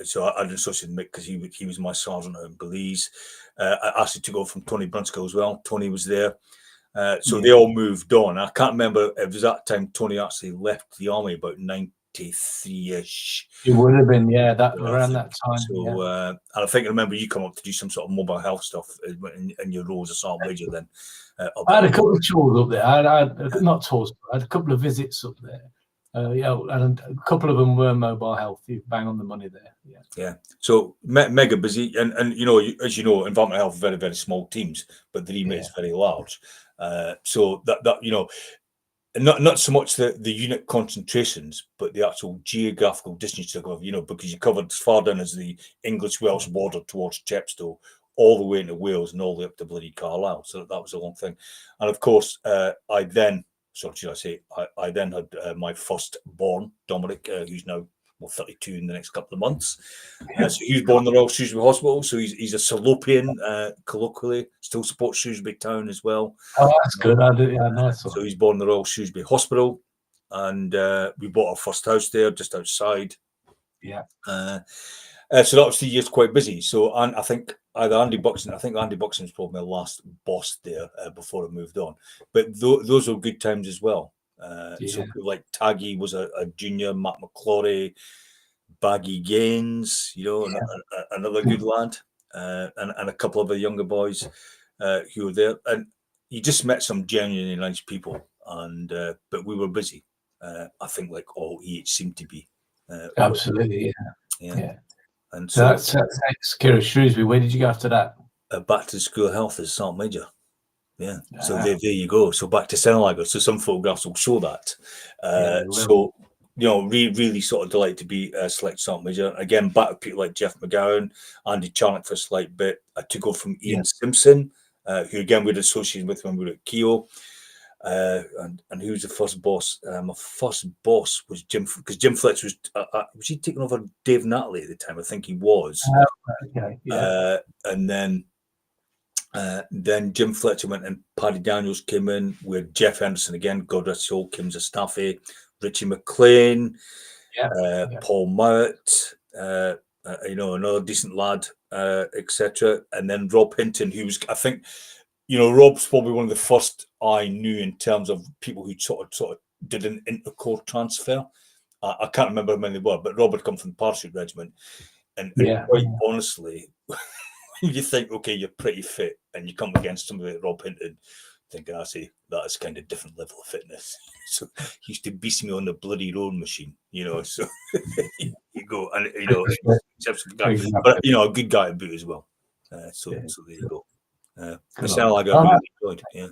So I didn't associate Mick because he was my sergeant out in Belize. I actually took over from Tony Brunskill as well. Tony was there. So they all moved on. I can't remember if it was that time Tony actually left the army, about 93-ish. It would have been, around that time. So and I think I remember you come up to do some sort of mobile health stuff in your role as a sergeant major then. I had a couple of tours up there. I had not tours, but I had a couple of visits up there. And a couple of them were mobile health. You bang on the money there. Yeah. So mega busy, and as you know, environmental health very, very small teams, but the remit is very large. So that not so much the unit concentrations, but the actual geographical distance to cover, because you covered as far down as the English-Welsh border towards Chepstow, all the way into Wales and all the way up to bloody Carlisle. So that was a long thing. And of course, I then had my firstborn, Dominic, who's now 32 in the next couple of months. So he was born in the Royal Shrewsbury Hospital. So he's a Salopian, colloquially, still supports Shrewsbury Town as well. Oh, that's good. Nice one. So he's born in the Royal Shrewsbury Hospital, and we bought our first house there, just outside. Yeah. So that was 3 years quite busy. So, and I think Andy Buxton was probably my last boss there before I moved on. But those were good times as well. So people like Taggy was a junior, Matt McClory, Baggy Gaines, another good lad, and a couple of the younger boys who were there. And you just met some genuinely nice people. And but we were busy. I think like all EH seemed to be. Absolutely, yeah. And so that's Care of Shrewsbury. Where did you go after that? Back to the School of Health as Sergeant Major. Yeah. So there you go. So back to Senelager. So some photographs will show that. So really sort of delighted to be select Sergeant Major. Again, back with people like Jeff McGowan, Andy Charnock for a slight bit. I took over from Ian Simpson, who again we'd associated with when we were at Keogh. And who was the first boss? My first boss was Jim, because Jim Fletcher was he taking over Dave Natalie at the time? I think he was. And then Jim Fletcher went and Paddy Daniels came in with Jeff Henderson again, God rest his soul, came as a staffy, Richie McLean, Paul Mowat, another decent lad, etc. And then Rob Hinton, who was, I think, Rob's probably one of the first I knew in terms of people who sort of did an intercorps transfer. I can't remember how many they were, but Rob had come from the Parachute Regiment. And quite honestly, you think, okay, you're pretty fit, and you come against somebody like Rob Hinton, thinking, I say, that is kind of different level of fitness. So he used to beat me on the bloody rowing machine, so you go, and, but, a good guy to boot as well. So there you go. I enjoyed. Yeah.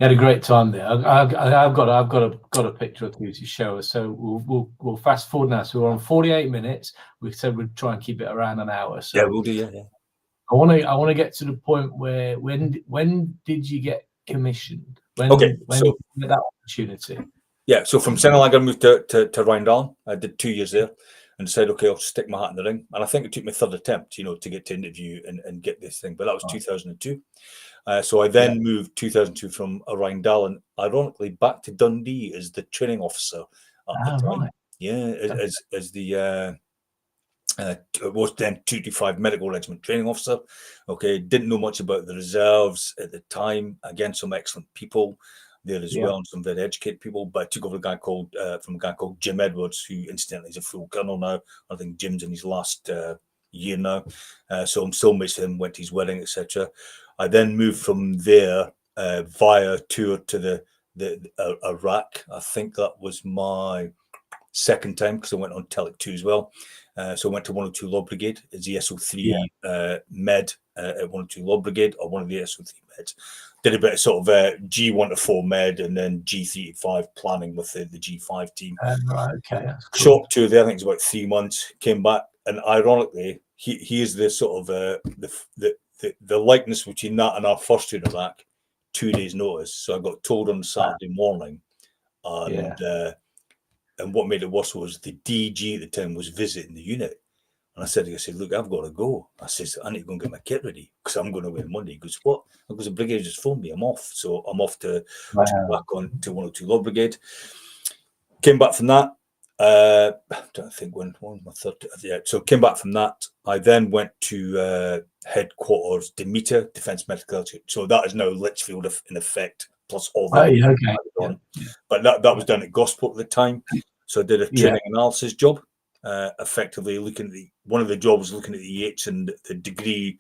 You had a great time there. I've got a picture or two to show us. So we'll fast forward now. So we're on 48 minutes. We said we'd try and keep it around an hour. So yeah, we'll do. Yeah. I want to get to the point where when did you get commissioned? When did you get that opportunity? Yeah. So from Senelager I moved to Rindal. I did 2 years there. And decided, okay, I'll stick my hat in the ring. And I think it took me third attempt, to get to interview and get this thing. But that was 2002. So I then moved 2002 from Rindal and ironically back to Dundee as the training officer at the time. Right. Yeah, as the was then 225 Medical Regiment training officer. Okay, didn't know much about the reserves at the time. Again, some excellent people there as well, and some very educated people. But I took over from a guy called Jim Edwards, who incidentally is a full colonel now. I think Jim's in his last year now, so I'm still mates with him. Went to his wedding, etc. I then moved from there via tour to the Iraq. I think that was my second time because I went on Telic 2 as well. So I went to 102 Law Brigade as the SO3 med at 102 Law Brigade, or one of the SO3 meds. Did a bit of sort of G1 to 4 med and then G3 to 5 planning with the G5 team. Right, okay. Short tour there, I think it was about 3 months. Came back, and ironically, he is the sort of the likeness between that and our first tour in Iraq. 2 days notice, so I got told on Saturday morning, and what made it worse was the DG at the time was visiting the unit. And I said, look, I've got to go. I says, I need to go and get my kit ready because I'm going away on Monday. He goes, what? Because the brigade just phoned me. I'm off. So I'm off to back on to 102 Law Brigade. Came back from that. I don't think when was my third. Yeah. So came back from that. I then went to headquarters, Demeter Defence Medical Institute. So that is now Litchfield in effect, plus all that. But that was done at Gosport at the time. So I did a training analysis job. Effectively looking at one of the jobs looking at the EH and the degree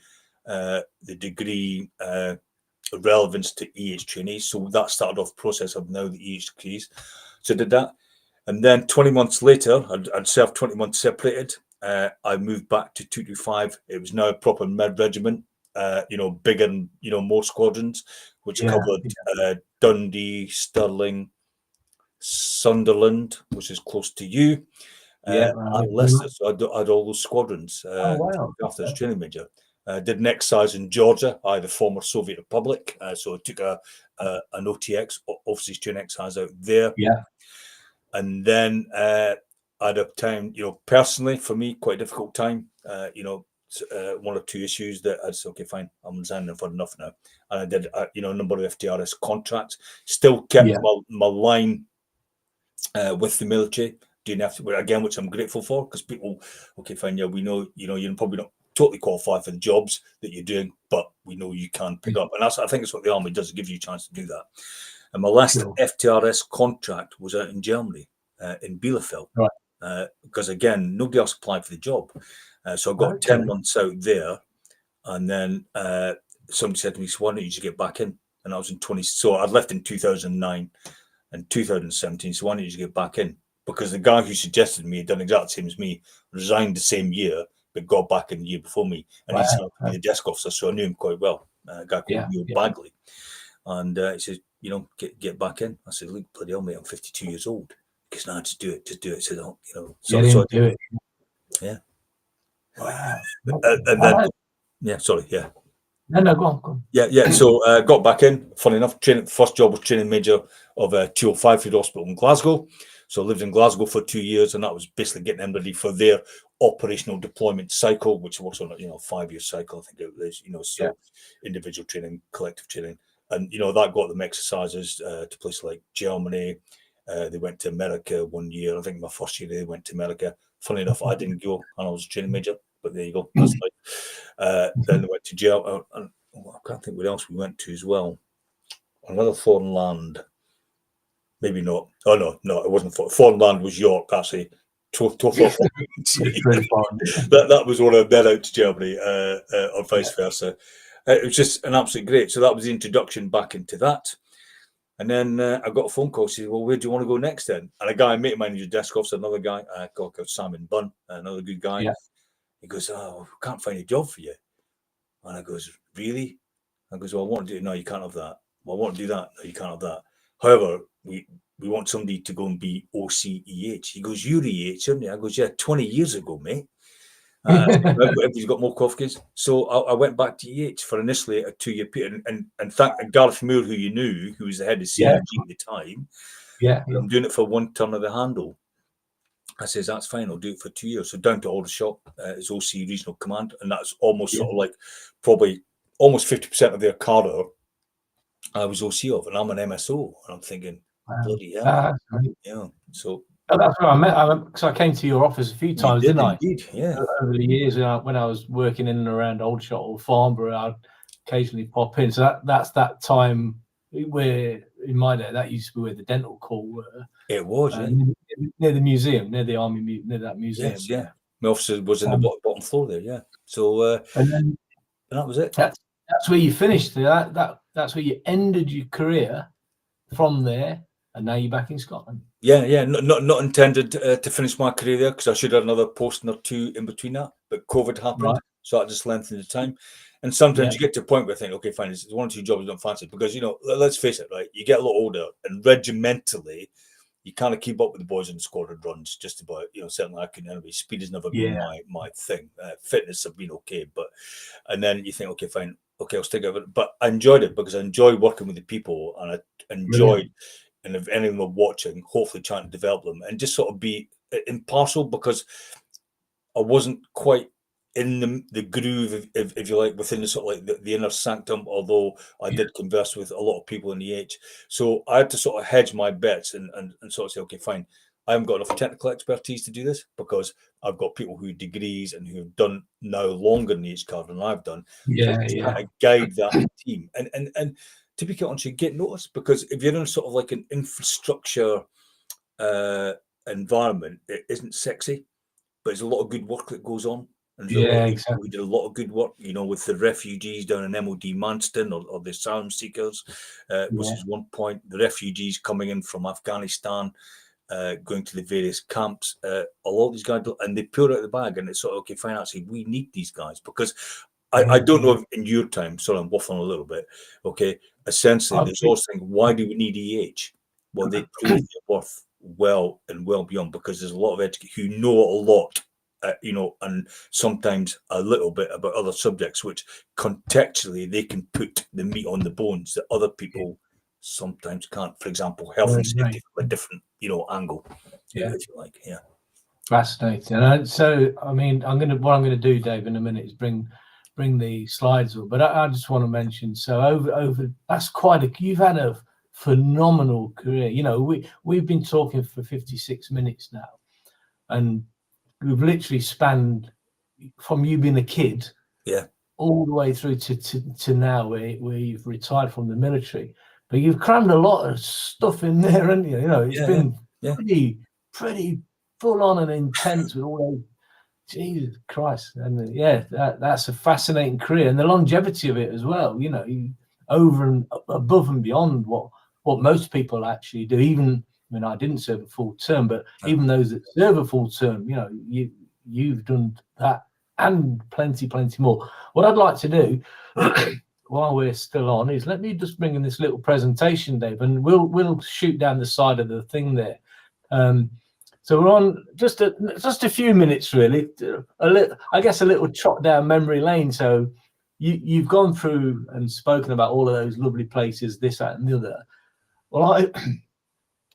relevance to EH trainees. So that started off the process of now the EH degrees. So I did that. And then 20 months later, I'd served 20 months separated. I moved back to 225. It was now a proper med regiment, bigger and, more squadrons, which covered Dundee, Stirling, Sunderland, which is close to you, and Leicester. So I had all those squadrons after as training major. Did an exercise in Georgia, the former Soviet Republic. So I took an OTX, overseas training exercise out there. Yeah. And then I had a time, personally for me, quite a difficult time. One or two issues that I said, okay, fine, I'm resigning, I've had enough now. And I did, a number of FTRS contracts. Still kept my line with the military, doing again, which I'm grateful for, because people, okay, fine, we know, you're probably not totally qualified for the jobs that you're doing, but we know you can pick up. And I think it's what the army does, it gives you a chance to do that. And my last FTRS contract was out in Germany, in Bielefeld, because again, nobody else applied for the job. So I got 10 months out there, and then somebody said to me, so why don't you just get back in? And I was in so I'd left in 2009 and 2017, so why don't you just get back in? Because the guy who suggested me had done exactly the same as me, resigned the same year, but got back in the year before me, and he's the desk officer, so I knew him quite well, a guy called Neil Bagley. And he says, get back in. I said, look, bloody hell, mate, I'm 52 years old. He goes, no, just do it. I said, so I do it. Yeah. Wow. And then, sorry, yeah. No, go on. Yeah. So got back in. Funny enough, first job was training major of 205 Field Hospital in Glasgow. So I lived in Glasgow for 2 years, and that was basically getting them ready for their operational deployment cycle, which works on a 5-year cycle, I think it is. So individual training, collective training, and that got them exercises to places like Germany. They went to America 1 year. I think my first year they went to America. Funny enough, I didn't go, and I was a training major. But there you go. That's then they went to Germany. And I can't think what else we went to as well. Another foreign land. Maybe not. Oh no, it wasn't foreign land. Was York actually? That was when I then out to Germany, or vice versa. It was just an absolute great. So that was the introduction back into that. And then I got a phone call. She said, well, where do you want to go next then? And a guy, a mate of mine, who's a desk officer, another guy called Simon Bunn, another good guy. Yeah. He goes, we can't find a job for you. And I goes, really? I goes, well, I want to do it. No, you can't have that. Well, I want to do that. No, you can't have that. However, we want somebody to go and be OCEH. He goes, you're EH, aren't you? I goes, yeah, 20 years ago, mate. Everybody's got more qualifications. So I went back to EH for initially a 2-year period. And thank Gareth Moore, who you knew, who was the head of CIG at the time. Yeah. I'm doing it for one turn of the handle. I says, that's fine, I'll do it for 2 years. So down to Aldershot is OC Regional Command, and that's almost sort of like probably almost 50% of their cadre I was OC of, and I'm an MSO, and I'm thinking, bloody hell. Yeah. So that's where I met, because I came to your office a few times, didn't I? Indeed, yeah. Over the years, when I was working in and around Aldershot or Farnborough, I'd occasionally pop in. So that's that time where, in my day, that used to be where the dental call were. It was, near the museum, near the army, near that museum. Yes, yeah. My office was in the bottom floor there, yeah. So and that was it. That's where you finished. That's where you ended your career from there, and now you're back in Scotland. Yeah. Not intended to finish my career there, because I should have another posting or two in between that, but COVID happened, so I just lengthened the time. And sometimes you get to a point where I think, okay, fine, it's 1 or 2 jobs you don't fancy, because let's face it, right? You get a lot older, and regimentally, you kind of keep up with the boys in the squadron runs just about, certainly I can anyway. Speed has never been my thing. Fitness have been okay, and then you think, okay, fine, okay, I'll stick with it. But I enjoyed it because I enjoyed working with the people, and I enjoyed, and if anyone were watching, hopefully trying to develop them and just sort of be impartial, because I wasn't quite in the groove, if you like, within the sort of like the inner sanctum, although I did converse with a lot of people in the EH. So I had to sort of hedge my bets and sort of say, okay, fine, I haven't got enough technical expertise to do this, because I've got people who have degrees and who have done now longer in the EH card than I've done. To kind of guide that team. And to be quite honest, you get noticed, because if you're in sort of like an infrastructure environment, it isn't sexy, but there's a lot of good work that goes on. And exactly. We did a lot of good work, with the refugees down in MOD Manston, or the asylum seekers, which is one point. The refugees coming in from Afghanistan, going to the various camps, a lot of these guys, and they pull out the bag, and it's sort of, okay, fine, actually, we need these guys, because I don't know if in your time, sorry, I'm waffling a little bit. Okay, essentially, there's also thinking, why do we need EH? Well, they prove their worth well and well beyond, because there's a lot of educators who know a lot, and sometimes a little bit about other subjects, which contextually they can put the meat on the bones that other people sometimes can't. For example, health and safety from a different, angle. Yeah. If you like, yeah. Fascinating. And so, I mean, what I'm going to do, Dave, in a minute is bring the slides up. But I just want to mention, so over that's you've had a phenomenal career. We've been talking for 56 minutes now, and we've literally spanned from you being a kid, all the way through to now, where you've retired from the military. But you've crammed a lot of stuff in there, haven't you? It's been pretty full on and intense with all those. Jesus Christ. And that's a fascinating career, and the longevity of it as well, over and above and beyond what most people actually do. Even, I mean, I didn't serve a full term, but even those that serve a full term, you've done that and plenty more. What I'd like to do while we're still on is let me just bring in this little presentation, Dave, and we'll shoot down the side of the thing there. So we're on just a few minutes, really. I guess a little trot down memory lane. So you've gone through and spoken about all of those lovely places, this, that, and the other. Well,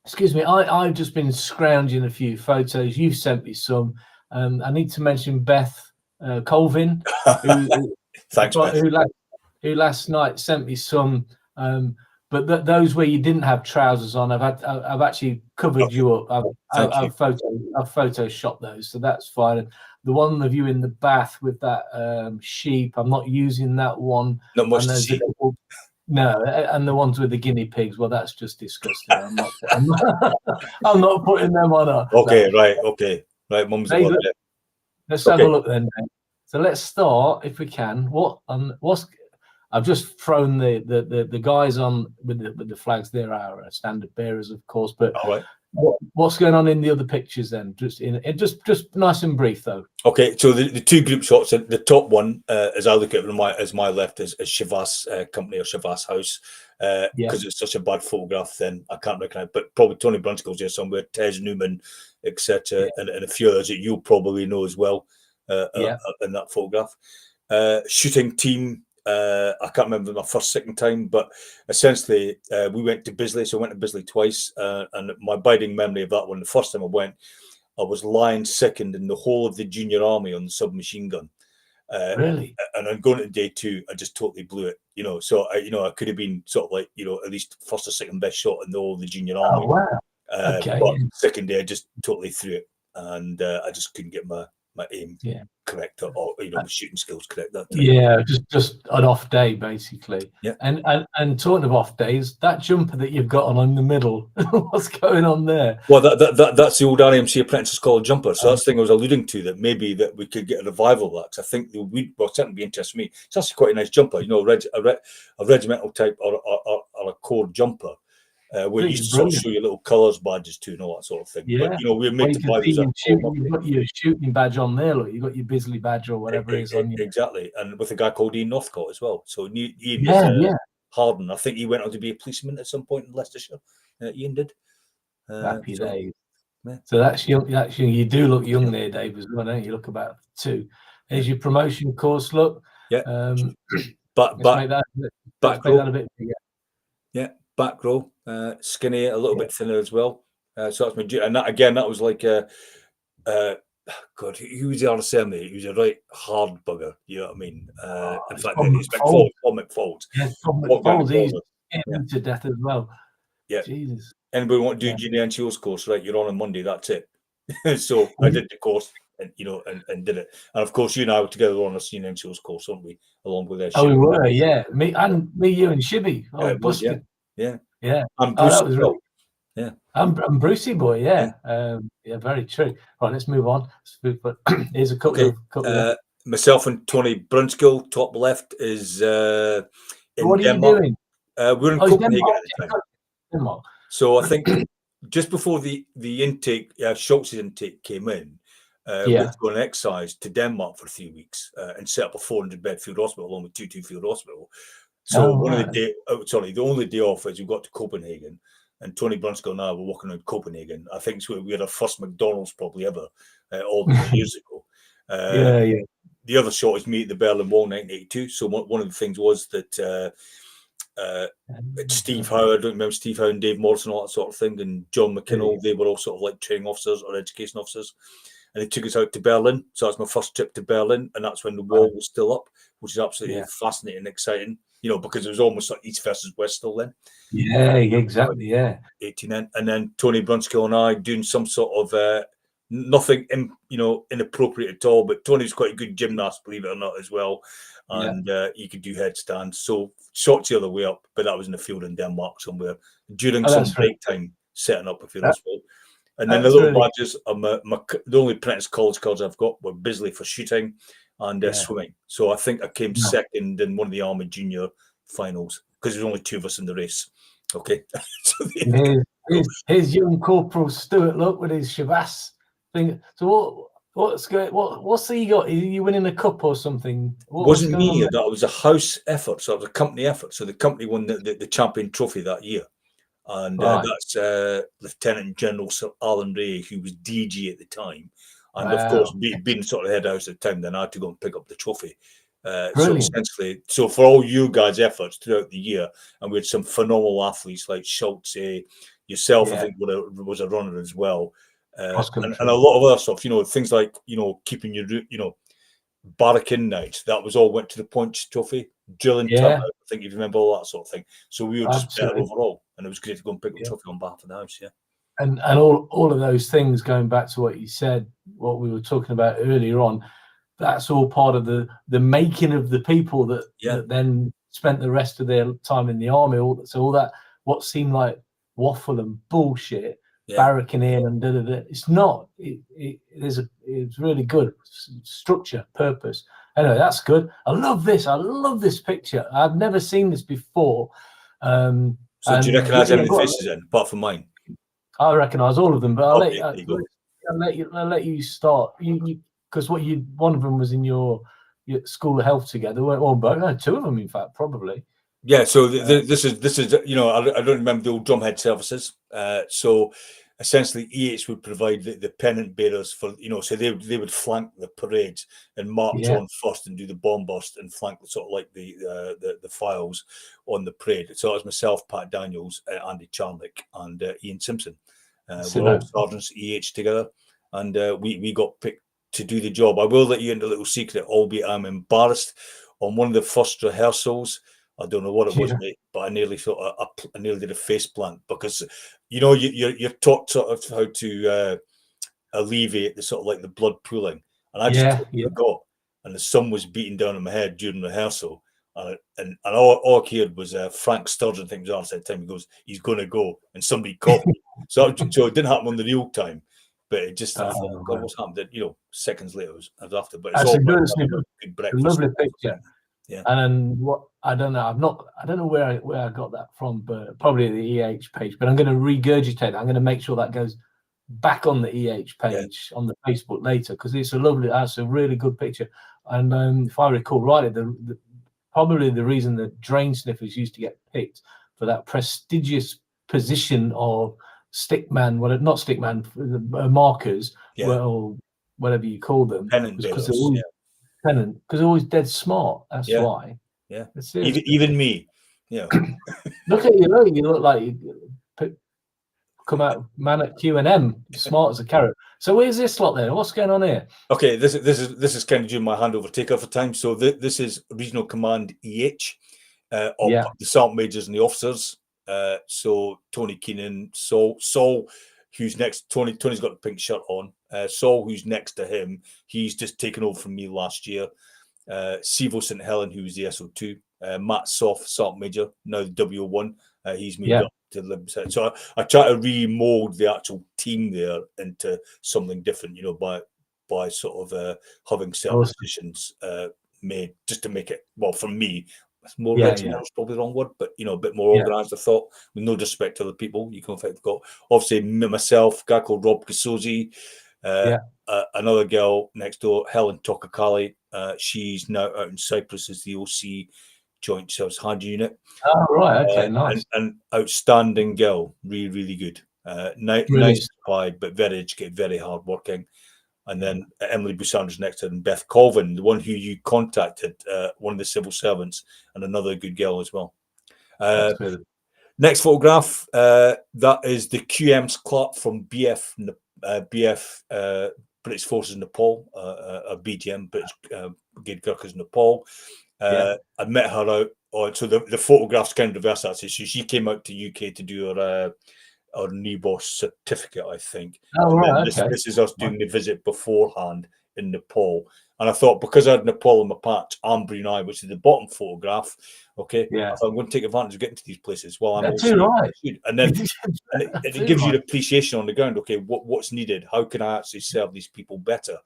excuse me, I've just been scrounging a few photos. You've sent me some. I need to mention Beth Colvin, Thanks, Beth. Who last night sent me some. But those where you didn't have trousers on, I've actually covered you up. I've photoshopped those, so that's fine. And the one of you in the bath with that sheep, I'm not using that one. Not much to see. No, and the ones with the guinea pigs, well, that's just disgusting. I'm not putting them on. Okay, right. Mum's the one. Let's have a look then. So let's start, if we can. I've just thrown the guys on with the flags. They're our standard bearers, of course. But what's going on in the other pictures then? Just nice and brief though. Okay, so the two group shots. The top one, as I look at it, as my left is Shavas Company or Shavas House, because it's such a bad photograph. Then I can't recognize, but probably Tony Brunskill's there somewhere, Tez Newman, etc., and a few others that you'll probably know as well. In that photograph, shooting team. I can't remember my first, second time, but essentially we went to Bisley. So I went to Bisley twice, and my abiding memory of that one, the first time I went, I was lying second in the whole of the junior army on the submachine gun. Really? And I'm going to day two, I just totally blew it. So I could have been sort of like, at least first or second best shot in the whole of the junior army. Oh, wow. Okay. But second day, I just totally threw it, and I just couldn't get my aim correct, or my shooting skills correct that time. Yeah, just an off day basically. Yeah. And talking of off days, that jumper that you've got on in the middle, what's going on there? Well, that's the old RMC Apprentice College jumper. So that's the thing I was alluding to, that maybe that we could get a revival of that. Because I think well, certainly be interesting to me. It's actually quite a nice jumper, a regimental type or a core jumper. Where you sort of show your little colours badges too and all that sort of thing. Yeah. But we're made to buy those. You've got your shooting badge on there, look. You've got your Bisley badge or whatever it is on you. Exactly. And with a guy called Ian Northcott as well. So Ian was Harden. I think he went on to be a policeman at some point in Leicestershire. Ian did. Happy days. Yeah. So that's young. Actually, you do look young there, Dave, as well, don't you? You look about 2. There's your promotion course, look. Yeah. Back row. That a bit bigger. Yeah. Back row, skinny, a little bit thinner as well. So that's my and that again. That was like God, who was the RSM there? He was a right hard bugger. You know what I mean? In fact, it's McFauld. Yeah, McFauld. He's getting to death as well. Yeah. Jesus. Anybody want to do Junior NCO's course? Right, you're on Monday. That's it. So I did the course, and did it. And of course, you and I were together on a Junior NCO's course, weren't we? Along with their. Oh, we were. Yeah, me, you, and Shibby. Oh, busted. Yeah. And Bruce and Brucey boy, yeah, very true. Right, let's move on. Here's a couple of myself and Tony Brunskill, top left, is in what are Denmark. You doing? We're in Copenhagen at the time. Denmark. So I think just before the intake, Schultz's intake came in, Yeah. went to go on an exercise to Denmark for 3 weeks and set up a 400-bed field hospital along with Tutu Field Hospital. So one of the day, the only day off is we got to Copenhagen, and Tony Brunskill and I were walking around Copenhagen. I think we had our first McDonald's probably ever, all those years ago. Yeah. The other shot is me at the Berlin Wall 1982. So one of the things was that Steve Howe, I don't remember Steve Howe and Dave Morrison, all that sort of thing, and John McKinnell, they were all sort of like training officers or education officers. And they took us out to Berlin. So that's my first trip to Berlin. And that's when the wall was still up, which is absolutely fascinating and exciting, you know, because it was almost like East versus West still then. Yeah, exactly. Yeah. 89. And then Tony Brunskill and I doing some sort of nothing, inappropriate at all. But Tony's quite a good gymnast, believe it or not, as well. And he could do headstands. So shots the other way up, but that was in the field in Denmark somewhere during some break time, setting up a field hospital. And then the little badges are the only apprentice college cards I've got were Bisley for shooting and swimming. So I think I came second in one of the Army Junior finals because there's only 2 of us in the race. Okay. So here's young Corporal Stewart, look, with his Shabazz thing. So what's he got? Are you winning a cup or something? Wasn't me. That was a house effort. So it was a company effort. So the company won the champion trophy that year. And that's Lieutenant General Sir Alan Ray, who was DG at the time. And of course, being sort of head house at the time, then I had to go and pick up the trophy. So essentially, for all you guys' efforts throughout the year, and we had some phenomenal athletes like Schultz, yourself, I think was a runner as well. And a lot of other stuff, things like, keeping your, barracking night, that was all went to the Points Trophy. Drilling turnout, I think you remember all that sort of thing. So we were just better overall, and it was great to go and pick up the trophy on behalf of the house. Yeah, and all of those things, going back to what you said, what we were talking about earlier on, that's all part of the making of the people that then spent the rest of their time in the army. All that what seemed like waffle and bullshit, barracking in and it's not. It's really good structure, purpose. Anyway, that's good. I love this picture. I've never seen this before. So do you recognise any of the faces then, apart from mine? I recognise all of them, but I'll let you start. Because one of them was in your School of Health together. Well, both, 2 of them, in fact, probably. Yeah. So this is I don't remember the old drumhead services. So essentially, EH would provide the pennant bearers for, so they would flank the parades and march on first and do the bomb burst and flank sort of like the files on the parade. So it was myself, Pat Daniels, Andy Charnick, and Ian Simpson. We're all sergeants EH together, and we got picked to do the job. I will let you into a little secret, albeit I'm embarrassed. On one of the first rehearsals, I don't know what it was, mate, but I nearly did a face plant because, you're taught sort of how to alleviate the sort of like the blood pooling, and I just totally forgot, and the sun was beating down on my head during rehearsal, and all I heard was Frank Sturgeon, I think was on at the time. He goes, "He's going to go," and somebody caught me. So it didn't happen on the real time, but it just I thought, God, what's happened? Seconds later, I was after. But it's all good breakfast. Lovely picture. Yeah. And what I don't know where I got that from, but probably the EH page. But I'm going to regurgitate it. I'm going to make sure that goes back on the EH page on the Facebook later, because that's a really good picture. And if I recall rightly, probably the reason that drain sniffers used to get picked for that prestigious position of stickman, not stickman, markers, or whatever you call them, because they're always dead smart. That's why. Yeah. Even me. Yeah. Look at you. You look like you come out man at Q&M, smart as a carrot. So where's this lot there? What's going on here? Okay, this is kind of during my handover takeover time. So this is Regional Command EH, the sergeant majors and the officers. So Tony Keenan, Saul, who's next. Tony's got the pink shirt on. Saul, who's next to him, he's just taken over from me last year. Sivo St. Helen, who was the SO2. Matt Soft, sergeant major, now the W1. He's moved up to the so I try to remold the actual team there into something different, by sort of having certain positions made just to make it, well, for me, more regimental is probably the wrong word, but a bit more organised. I thought, with no disrespect to other people, you can affect got obviously myself, a guy called Rob Gasosi, Another girl next door, Helen Tokakali, she's now out in Cyprus as the OC Joint Service Hard Unit. Oh, right. Okay, nice. And outstanding girl, really, really good. Nice inspired, but very educated, very hard working. And then Emily Busander's next to her, and Beth Colvin, the one who you contacted, one of the civil servants, and another good girl as well. Next photograph, that is the QM's Clark from BF British Forces Nepal, BGM, British Brigade Gurkhas Nepal. I met her out. So the photograph's kind of diverse, actually. So she came out to UK to do her NEBOS certificate, I think. Oh, right, okay. This is us doing the visit beforehand in Nepal. And I thought, because I had Nepal in my patch, Amber and I, which is the bottom photograph, okay, I thought I'm going to take advantage of getting to these places. Well, I'm also right. And then it gives you an appreciation on the ground. Okay, what's needed? How can I actually serve these people better?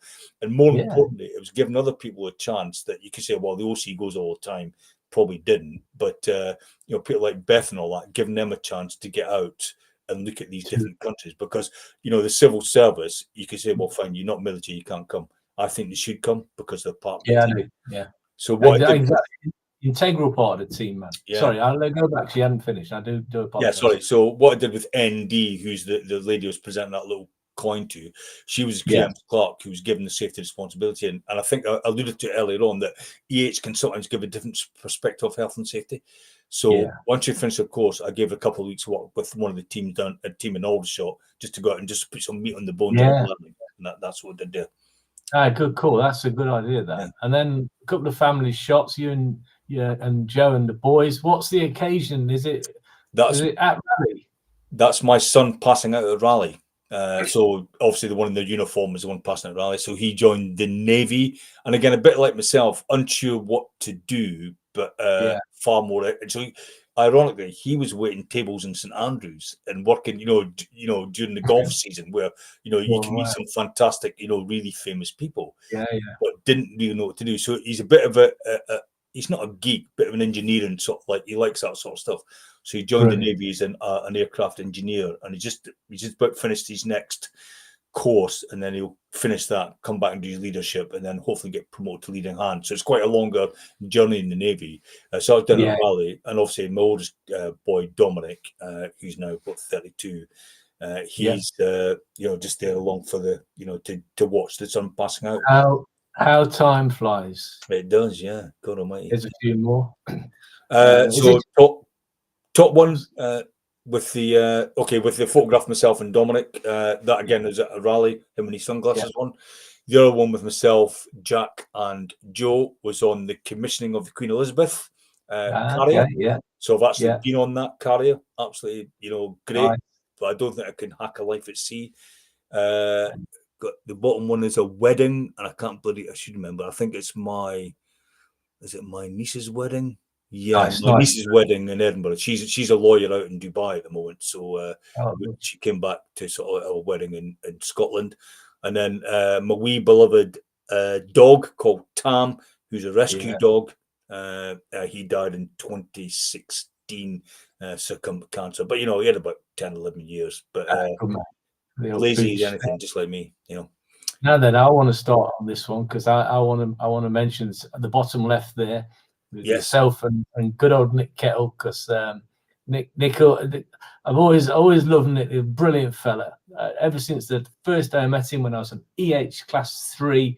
And more importantly, it was giving other people a chance that you could say, well, the OC goes all the time. Probably didn't, but people like Beth and all that, giving them a chance to get out and look at these different countries, because the civil service, you can say, well, fine, you're not military, you can't come. I think they should come because they're part of the team. So what integral part of the team, man. Sorry, I'll go back. She hadn't finished. I do apologize. Sorry. So what I did with ND, who's the lady who was presenting that little coin to, she was Clark, who was given the safety responsibility, and I think I alluded to earlier on that EH can sometimes give a different perspective of health and safety. So once you finish the course, I gave a couple of weeks work with one of the team a team in Aldershot, just to go out and just put some meat on the bones. And that's what I did there. Good call. That's a good idea. And then a couple of family shots. You and Joe and the boys. What's the occasion? Is it at rally? That's my son passing out at rally. So obviously the one in the uniform is the one passing out at rally. So he joined the Navy, and again, a bit like myself, unsure what to do, but far more. So ironically, he was waiting tables in St Andrews and working, during the golf season, where you can meet some fantastic, really famous people. But didn't really know what to do. So he's a bit of he's not a geek, bit of an engineer, and sort of like he likes that sort of stuff. So he joined the Navy as an aircraft engineer, and he just about finished his next course, and then he'll finish that, come back and do his leadership, and then hopefully get promoted to leading hand. So it's quite a longer journey in the Navy. So I was down at Raleigh, and obviously my oldest boy Dominic, who's now about 32. He's just there along for the to watch the sun passing out. How time flies. It does, yeah. God Almighty. There's a few more. So top one with the photograph of myself and Dominic. That again is at a rally. Him and his sunglasses on. The other one with myself, Jack, and Joe was on the commissioning of the Queen Elizabeth carrier. So I've actually been on that carrier. Absolutely, great. Nice. But I don't think I can hack a life at sea. The bottom one is a wedding, and I should remember. I think it's my niece's wedding? Yeah, my niece's wedding in Edinburgh. She's a lawyer out in Dubai at the moment, so she came back to sort of a wedding in Scotland. And then my wee beloved dog called Tam, who's a rescue dog. He died in 2016, succumbed to cancer. But he had about 10, 11 years. But lazy as anything, just like me, Now then, I want to start on this one because I want to mention at the bottom left there with yourself and good old Nick Kettle, because Nick, I've always loved Nick. A brilliant fella. Ever since the first day I met him when I was an EH Class 3,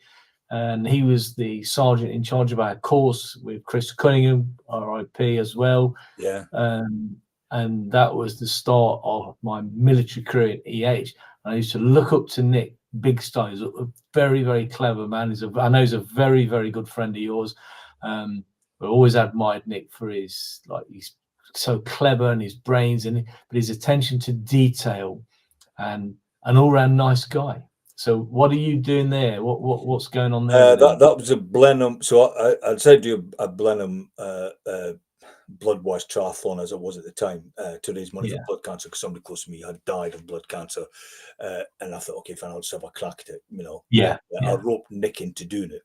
and he was the sergeant in charge of our course with Chris Cunningham, RIP, as well. And that was the start of my military career in EH. And I used to look up to Nick, big style. He's a very, very clever man. I know he's a very, very good friend of yours. I always admired Nick for he's so clever and his brains, but his attention to detail, and an all-round nice guy. So what are you doing there? What's going on there? That was a Blenheim. So I decided to do a Blenheim blood wash triathlon as it was at the time to raise money for Yeah. blood cancer, because somebody close to me had died of blood cancer, and I thought, okay, fine, I'll just have a crack at it, you know. Yeah. I Yeah. roped Nick into doing it.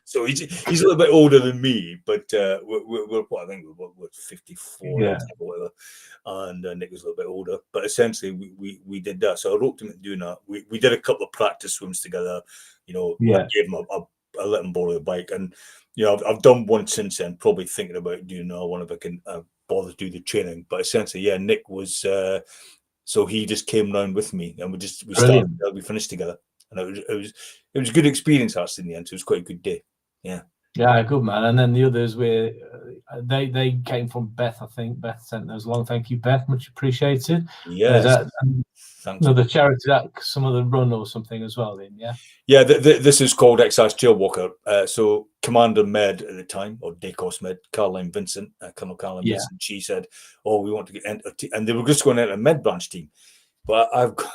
So he's a little bit older than me, but we're what I think we're 54 Yeah. or whatever, and Nick was a little bit older. But essentially, we did that. So I roped him into doing that. We did a couple of practice swims together. You know, I Yeah. gave him I let him borrow the bike, and you know, I've done one since then. Probably thinking about doing another one if I can bother to do the training. But essentially, yeah, Nick was. So he just came round with me, and we started. Brilliant. We finished together, and it was a good experience actually. In the end, it was quite a good day. Yeah. Yeah, good man. And then the others were they came from Beth, I think. Beth sent those along. Thank you, Beth. Much appreciated. Yes. That Thanks. another charity, that some of the run or something as well. Then, yeah. Yeah, this is called Excise Jail Walker. So Commander Med at the time, or Dacos Med, Caroline Vincent, Colonel Caroline Yeah. Vincent, she said, "Oh, we want to get into," and they were just going into a Med branch team. But I've got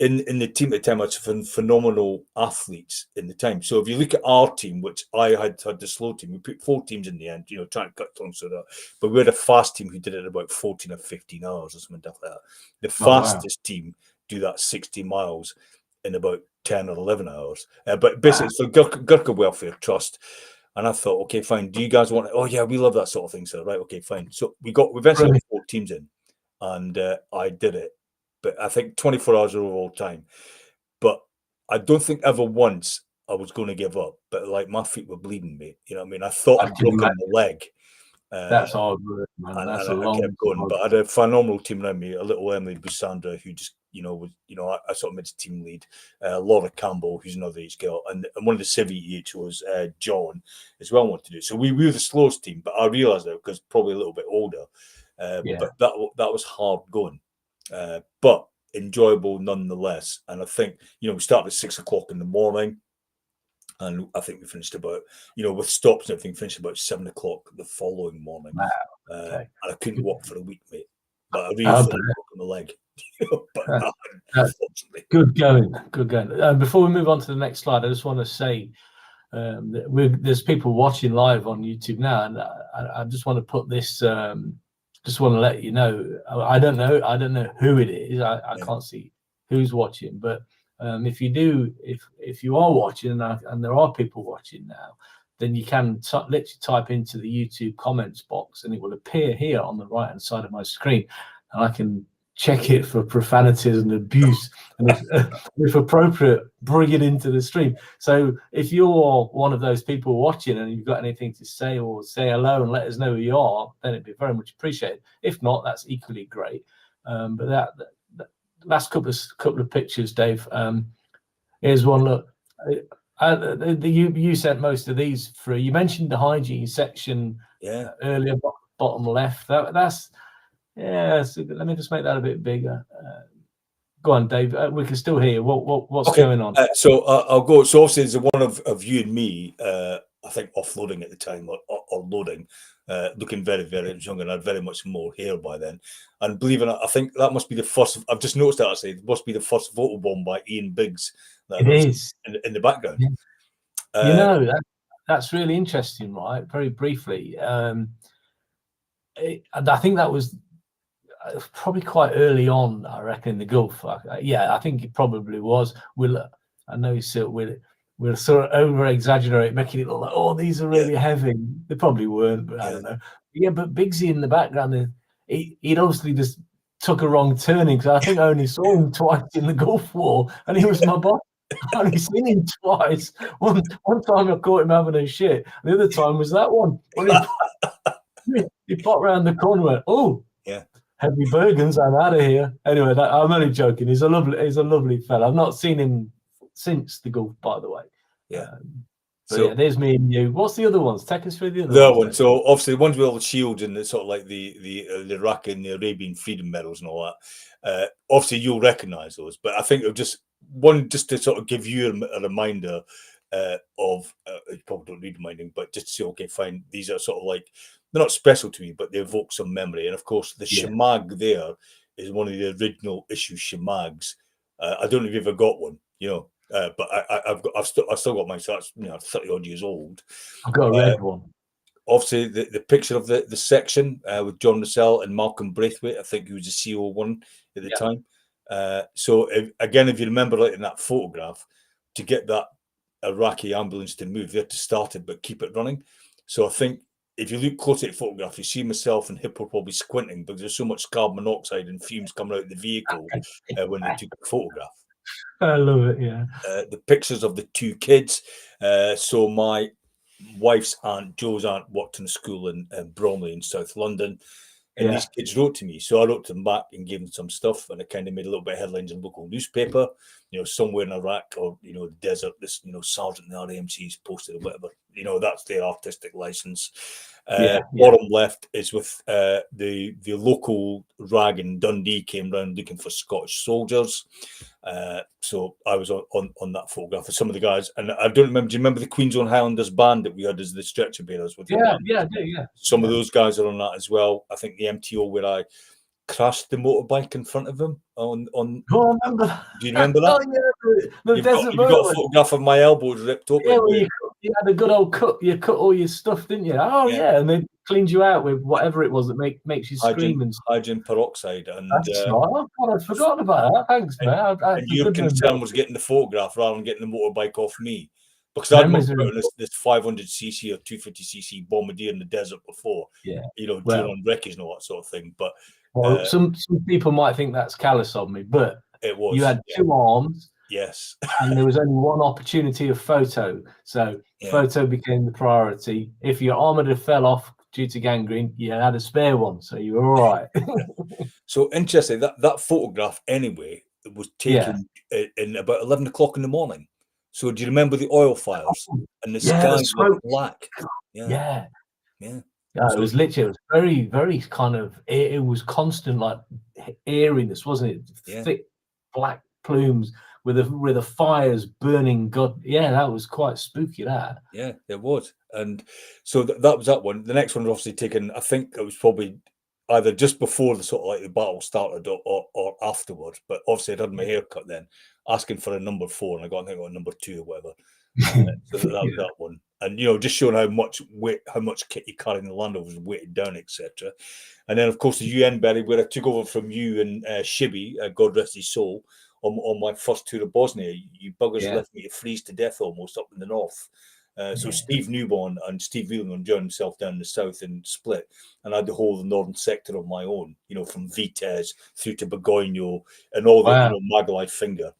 in the team at the time, I had phenomenal athletes in the time. So if you look at our team, which I had the slow team, we put 4 teams in the end, you know, trying to cut things so that. But we had a fast team who did it in about 14 or 15 hours or something like that. The fastest team do that 60 miles in about 10 or 11 hours. But basically, it's for Gurkha Welfare Trust. And I thought, okay, fine. Do you guys want it? Oh, yeah, we love that sort of thing. So, right, okay, fine. So we eventually got 4 teams in, and I did it. But I think 24 hours overall time. But I don't think ever once I was going to give up. But like my feet were bleeding me. You know what I mean? I thought I'd broken my leg. That's hard work, man. And That's I kept going. But I had a phenomenal team around me. A little Emily Busandra, who just, you know, I sort of made a team lead. Laura Campbell, who's another age girl, and one of the Civi EHOs, John, as well, wanted to do it. So we were the slowest team, but I realised that because probably a little bit older. But that was hard going. But enjoyable nonetheless. And I think, you know, we started at 6 o'clock in the morning, and I think we finished about, you know, with stops and everything, finished about 7 o'clock the following morning. Wow. And I couldn't walk for a week, mate. But I really thought I broke my leg. But unfortunately. Good going. Before we move on to the next slide, I just want to say that there's people watching live on YouTube now, and I just want to put this. Just want to let you know. I don't know who it is. I can't see who's watching, but if you do, if you are watching, and there are people watching now, then you can literally type into the YouTube comments box, and it will appear here on the right hand side of my screen, and I can check it for profanities and abuse, and if appropriate, bring it into the stream. So if you're one of those people watching and you've got anything to say, or say hello and let us know who you are, then it'd be very much appreciated. If not, that's equally great. But that last couple of pictures, Dave. Here's one. Look, you sent most of these through. You mentioned the hygiene section earlier, bottom left. That's. Yeah, so let me just make that a bit bigger. Go on, Dave. We can still hear you. What's going on? So I'll go. So obviously, there's one of you and me. I think offloading at the time, or loading, looking very, very young, and I had very much more hair by then. And believe it or not, I think that must be the first. I've just noticed that actually. It must be the first photo bomb by Ian Biggs. It is in the background. Yeah. You know, that's really interesting, right? Very briefly, and I think that was probably quite early on, I reckon, in the Gulf. I think it probably was. I know we'll sort of over exaggerate, making it look like, oh, these are really heavy. They probably weren't, but I don't know. Yeah, but Biggsy in the background, he'd obviously just took a wrong turning, because I think I only saw him twice in the Gulf War, and he was my boss. I only seen him twice. One time I caught him having a shit. The other time was that one. He popped round the corner and went, oh, heavy Bergens, I'm out of here. Anyway, I'm only joking. He's a lovely fella. I've not seen him since the Gulf, by the way. So there's me and you. What's the other ones? Take us through the other ones. One. So obviously, the ones with all the shields and the sort of like the Iraq and the Arabian freedom medals and all that. Obviously, you'll recognise those, but I think it'll just to sort of give you a reminder of you probably don't need reminding, but just to say, okay, fine, these are sort of like, they're not special to me, but they evoke some memory. And of course, the shemag there is one of the original issue shemags. I don't know if you've ever got one, you know, but I've still got mine. So that's 30 odd years old. I've got a red one. obviously the picture of the section with John Russell and Malcolm Braithwaite, I think he was the CO1 at the time. So again, if you remember, like in that photograph, to get that Iraqi ambulance to move, they had to start it but keep it running. So I think if you look close at the photograph, you see myself and Hippo probably squinting because there's so much carbon monoxide and fumes coming out of the vehicle when they took the photograph. I love it. Yeah. The pictures of the two kids. So my wife's aunt, Joe's aunt, worked in a school in Bromley in South London. And these kids wrote to me. So I wrote to them back and gave them some stuff. And I kind of made a little bit of headlines in local newspaper, somewhere in Iraq or, the desert, this, sergeant in the RAMC's posted or whatever. That's their artistic license. Bottom left is with the local rag in Dundee came round looking for Scottish soldiers. So I was on that photograph with some of the guys. And I don't remember, do you remember the Queen's Own Highlanders band that we had as the stretcher bearers with? I do. Some of those guys are on that as well. I think the MTO where I crashed the motorbike in front of him on. Oh, I remember that. Do you remember that? You've got a photograph of my elbows ripped open. Yeah, well, you had a good old cut. You cut all your stuff, didn't you? Oh yeah, and they cleaned you out with whatever it was that makes you scream and hydrogen peroxide. And that's right. I'd forgotten about that. Thanks, man. And your concern was getting the photograph rather than getting the motorbike off me. Because I'd been putting this 500cc or 250cc bombardier in the desert before, during wreckage and all that sort of thing. But some people might think that's callous of me, but it was. You had two arms, yes, and there was only one opportunity of photo, so photo became the priority. If your arm had fell off due to gangrene, you had a spare one, so you were all right. So interesting that photograph anyway was taken in about 11 o'clock in the morning. So do you remember the oil fires and the sky was black? Yeah. So it was literally, it was very, very kind of, it was constant like eeriness, wasn't it? Thick black plumes with the fires burning. God, that was quite spooky. That. Yeah, it was. And so that was that one. The next one was obviously taken. I think it was probably either just before the sort of like the battle started or afterwards. But obviously I'd had my hair cut then, asking for a number 4, and I got a number 2 or whatever. So that was that one. And just showing how much weight, how much kit you carry in the Land Rover was weighted down, etc. And then of course the UN buried where I took over from you and Shibby, God rest his soul, on my first tour of Bosnia. You buggers left me to freeze to death almost up in the north. So Steve Newborn and Steve Whelan joined himself down in the south and Split, and I had the whole of the northern sector on my own, from Vitez through to Begoño and all the Magalai finger.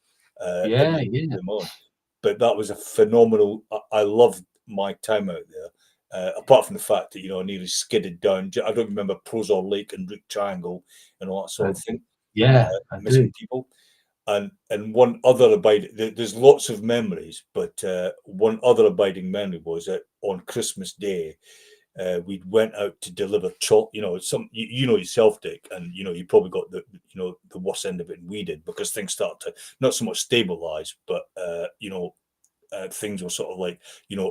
But that was a phenomenal. I loved my time out there. Apart from the fact that I nearly skidded down. I don't remember Prozor Lake and Rook Triangle and all that sort of thing. Missing people. And one other there's lots of memories, but one other abiding memory was that on Christmas Day, we went out to deliver yourself, Dick, and you probably got the worst end of it, and we did, because things started to not so much stabilize, but things were sort of like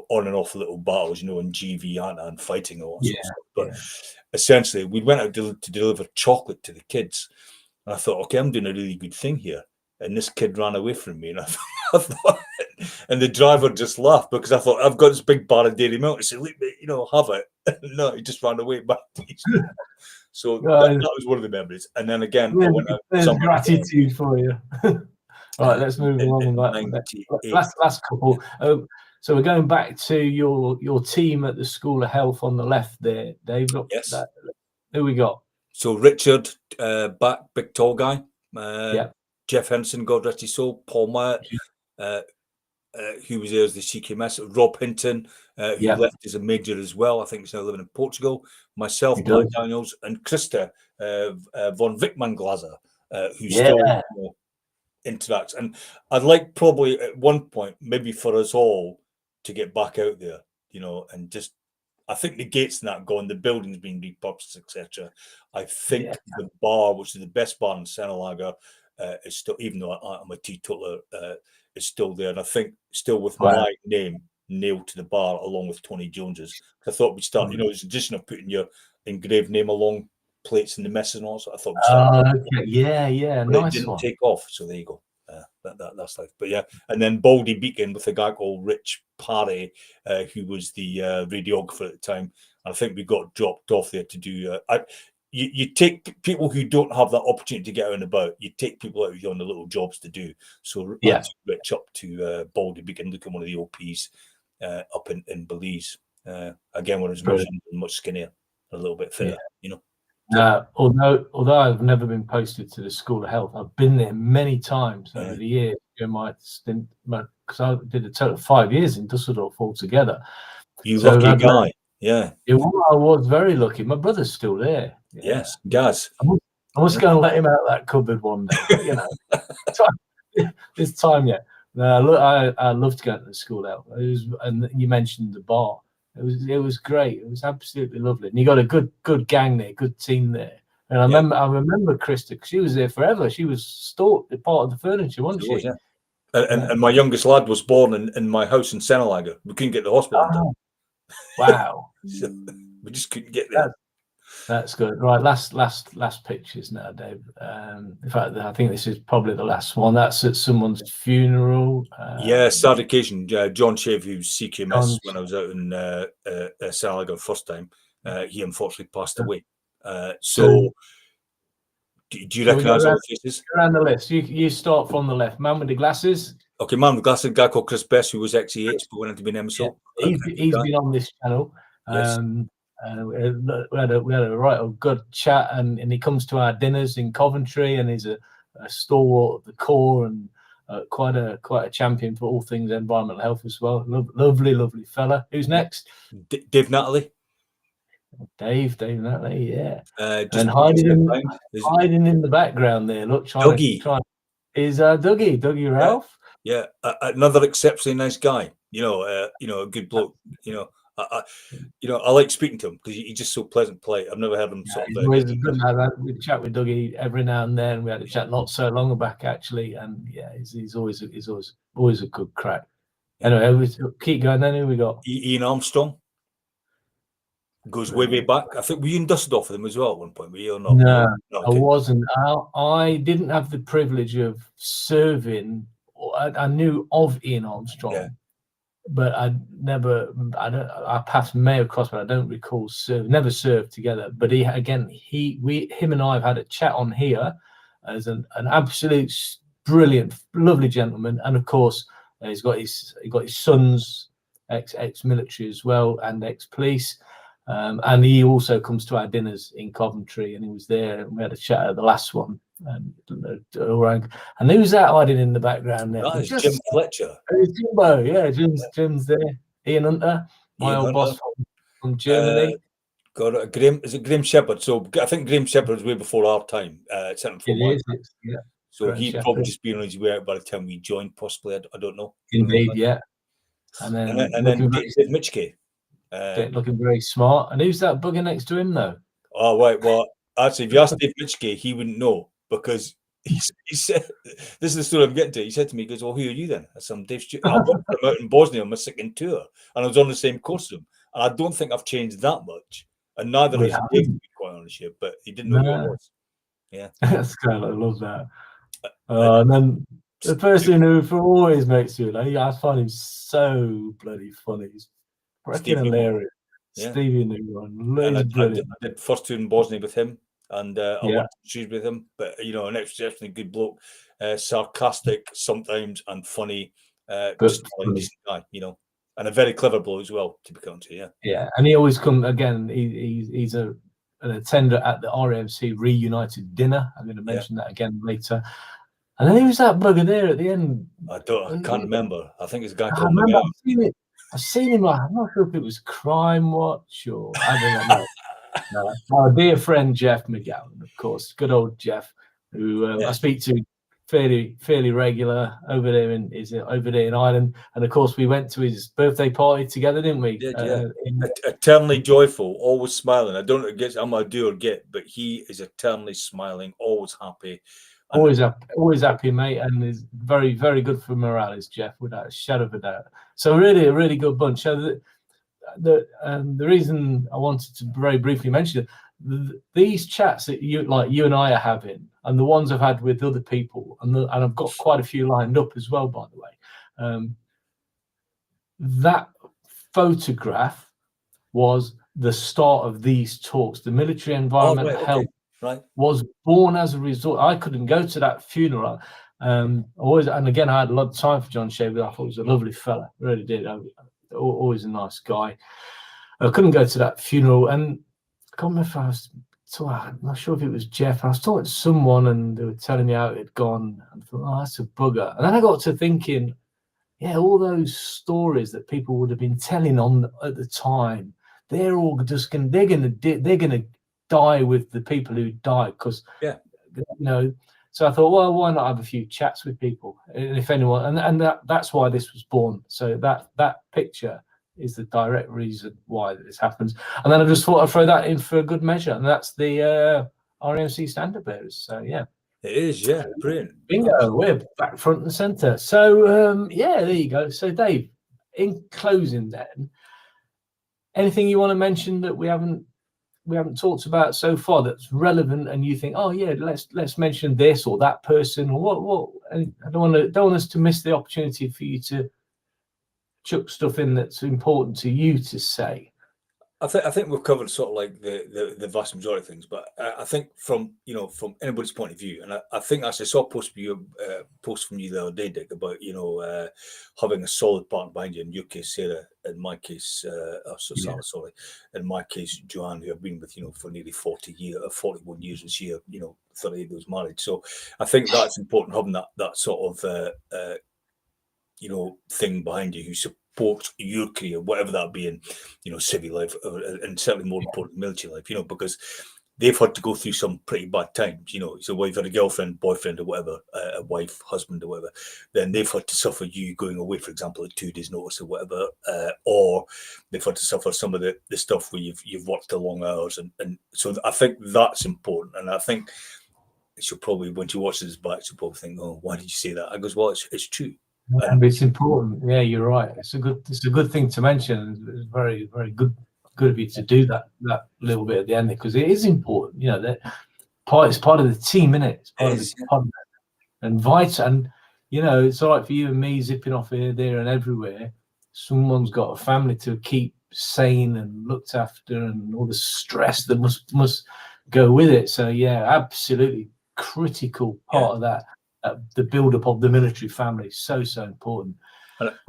on and off little battles, and GV and fighting and all that sort of stuff. But essentially, we went out to deliver chocolate to the kids, and I thought, okay, I'm doing a really good thing here. And this kid ran away from me, and I thought, and the driver just laughed because I thought, I've got this big bar of dairy milk. He said, have it. No, he just ran away back to his So that was one of the memories. And then again, I went out. There's gratitude for you. All right, let's move along. Last couple. So we're going back to your team at the School of Health on the left there, Dave. Yes. Who we got? So Richard, back, big tall guy. Jeff Henson, God rest his soul. Paul Myatt, who was there as the CKMS. Rob Hinton, who left as a major as well. I think he's now living in Portugal. Myself, Black Daniels, and Krista von Wickman Glaser, who still interacts. And I'd like probably at one point, maybe for us all, to get back out there, and just. I think the gates and that gone, the building's been repurposed, etc. I think the bar, which is the best bar in Senelaga, is still, even though I'm a teetotaler, is still there. And I think still with my name nailed to the bar along with Tony Jones's. I thought we'd start, it's a tradition of putting your engraved name along plates in the mess and all. So I thought we'd start. Nice. It didn't take off. So there you go. That's life. But and then Baldy Beacon with a guy called Rich Parry, who was the radiographer at the time. I think we got dropped off there to do. You take people who don't have that opportunity to get out and about. You take people out on the little jobs to do. So I took Rich up to Baldy Beacon, look at one of the OPs up in Belize. Again, when I was much skinnier, a little bit fitter, you know. Although I've never been posted to the School of Health, I've been there many times over the years during my stint, because I did a total of 5 years in Dusseldorf altogether. You lucky guy, I was very lucky. My brother's still there. Yes, Gaz. I was going to let him out of that cupboard one day, but you know, it's time yet. No, look, I love to go to the School of Health. And you mentioned the bar. It was great. It was absolutely lovely, and you got a good gang there, good team there. And I remember Krista, because she was there forever. She was part of the furniture, wasn't she? And my youngest lad was born in my house in Senelaga. We couldn't get the hospital. Wow. So we just couldn't get there. That's good. Right, last pictures now, Dave. In fact, I think this is probably the last one. That's at someone's funeral. Sad occasion. John Shave, who's CQMS when I was out in Senelaga first time, he unfortunately passed away. So do you recognise all the faces? Around the list. You start from the left. Man with the glasses. Okay, man with the glasses. Guy called Chris Best, who was XEH, but went into being MSO. He's been on this channel. Yes. We had a good chat, and he comes to our dinners in Coventry, and he's a stalwart of the core, and quite a champion for all things environmental health as well. Lovely fella. Who's next? Dave Natalie. Dave Natalie, yeah. And hiding in the background there. Look, Dougie. Is Dougie Ralph? Yeah, another exceptionally nice guy. You know, a good bloke. You know. I like speaking to him because he's just so pleasant, polite. I've never heard him sort of. Always a good lad. We chat with Dougie every now and then. We had a chat not so long back actually, and he's always a good crack. Anyway, we keep going. Then who we got? Ian Armstrong goes way back. I think were you in Dusseldorf with him as well at one point? Were you or not? No, okay. I wasn't. I didn't have the privilege of serving. I knew of Ian Armstrong. Yeah. But I passed May across, but I don't recall never served together. But him and I have had a chat on here as an absolute brilliant, lovely gentleman. And of course, he's got his sons, ex-military as well, and ex-police. And he also comes to our dinners in Coventry, and he was there, and we had a chat at the last one. And who's that hiding in the background there? That is Jim Fletcher. Jimbo, yeah, Jim's there. Ian Hunter, my old boss from Germany. Is it Graham Shepherd? So I think Graham Shepherd was way before our time. So he'd probably just been on his way out by the time we joined, possibly. I don't know. Indeed, yeah. And then Dave Mitchke. Looking very smart. And who's that bugger next to him, though? Oh, right. Well, actually, if you ask Dave Mitchke, he wouldn't know. Because he said, this is the story I'm getting to. He said to me, he goes, well, who are you then? I said, I'm Dave Stewart. I'm out in Bosnia on my second tour. And I was on the same course as him. And I don't think I've changed that much. And neither has Dave, to be quite honest here. But he didn't know who I was. Yeah. That's kind of, I love that. And then the person who always makes you, I find him so bloody funny. He's freaking hilarious. Yeah. Stevie Newman. I did first tour in Bosnia with him. And I went to shoes with him, but an exceptionally good bloke, sarcastic sometimes and funny, just a decent guy, and a very clever bloke as well. To be honest, yeah, and he always come again. He's an attender at the RMC Reunited dinner. I'm going to mention that again later. And then who's that bugger there at the end? I can't remember. I think it's a guy called. I've seen him. I'm not sure if it was Crime Watch or I don't know. No. Our dear friend Jeff McGowan, of course, good old Jeff, who I speak to fairly regular over there in Ireland, and of course we went to his birthday party together, didn't we? Eternally joyful, always smiling. I don't know if I'm a do or get, but he is eternally smiling, always happy. Always happy, mate, and is very, very good for morale, is Jeff, without a shadow of a doubt. So really, a really good bunch. So the reason I wanted to very briefly mention it, these chats that you and I are having, and the ones I've had with other people, and I've got quite a few lined up as well, by the way. That photograph was the start of these talks. The military environment health was born as a result. I couldn't go to that funeral. Always, and again, I had a lot of time for John Shavey. I thought he was a lovely fella, really did. Always a nice guy. I couldn't go to that funeral, and I can't remember if I'm not sure if it was Jeff. I was talking to someone, and they were telling me how it had gone. And I thought, oh, that's a bugger. And then I got to thinking, yeah, all those stories that people would have been telling at the time, they're all just they're gonna die with the people who died, because So I thought, well, why not have a few chats with people, and if anyone, and that's why this was born. So that picture is the direct reason why this happens. And then I just thought I'd throw that in for a good measure, and that's the RAMC standard bearers. So yeah, it is, yeah, brilliant. Bingo, we're back front and center. So yeah, there you go. So Dave, in closing, then, anything you want to mention that we haven't talked about so far that's relevant, and you think, oh yeah, let's mention this or that person, or what? And I don't want us to miss the opportunity for you to chuck stuff in that's important to you to say. I think we've covered sort of like the vast majority of things, but I think from anybody's point of view, and I think as I saw a post from you the other day, Dick, about having a solid partner behind you. In your case, Sarah. In my case, Sarah, sorry. In my case, Joanne, who I've been with for nearly 41 years this year. 38 was married. So I think that's important, having that sort of thing behind you who supports your career, whatever that be in, civil life, and certainly more important, military life, because they've had to go through some pretty bad times, So whether you've had a girlfriend, boyfriend, or whatever, a wife, husband, or whatever, then they've had to suffer you going away, for example, at 2 days' notice or whatever, or they've had to suffer some of the stuff where you've worked the long hours, and so I think that's important, and I think she'll probably, when she watches this back, she'll probably think, oh, why did you say that? I goes, well, it's true. And it's important. Yeah, you're right. It's a good thing to mention. It's very, very good of you to do that little bit at the end, because it is important. That it's part of the team, isn't it? It's part of the and vital. And it's all right for you and me zipping off here, there, and everywhere. Someone's got a family to keep sane and looked after, and all the stress that must go with it. So yeah, absolutely critical part of that. The build-up of the military family, so important.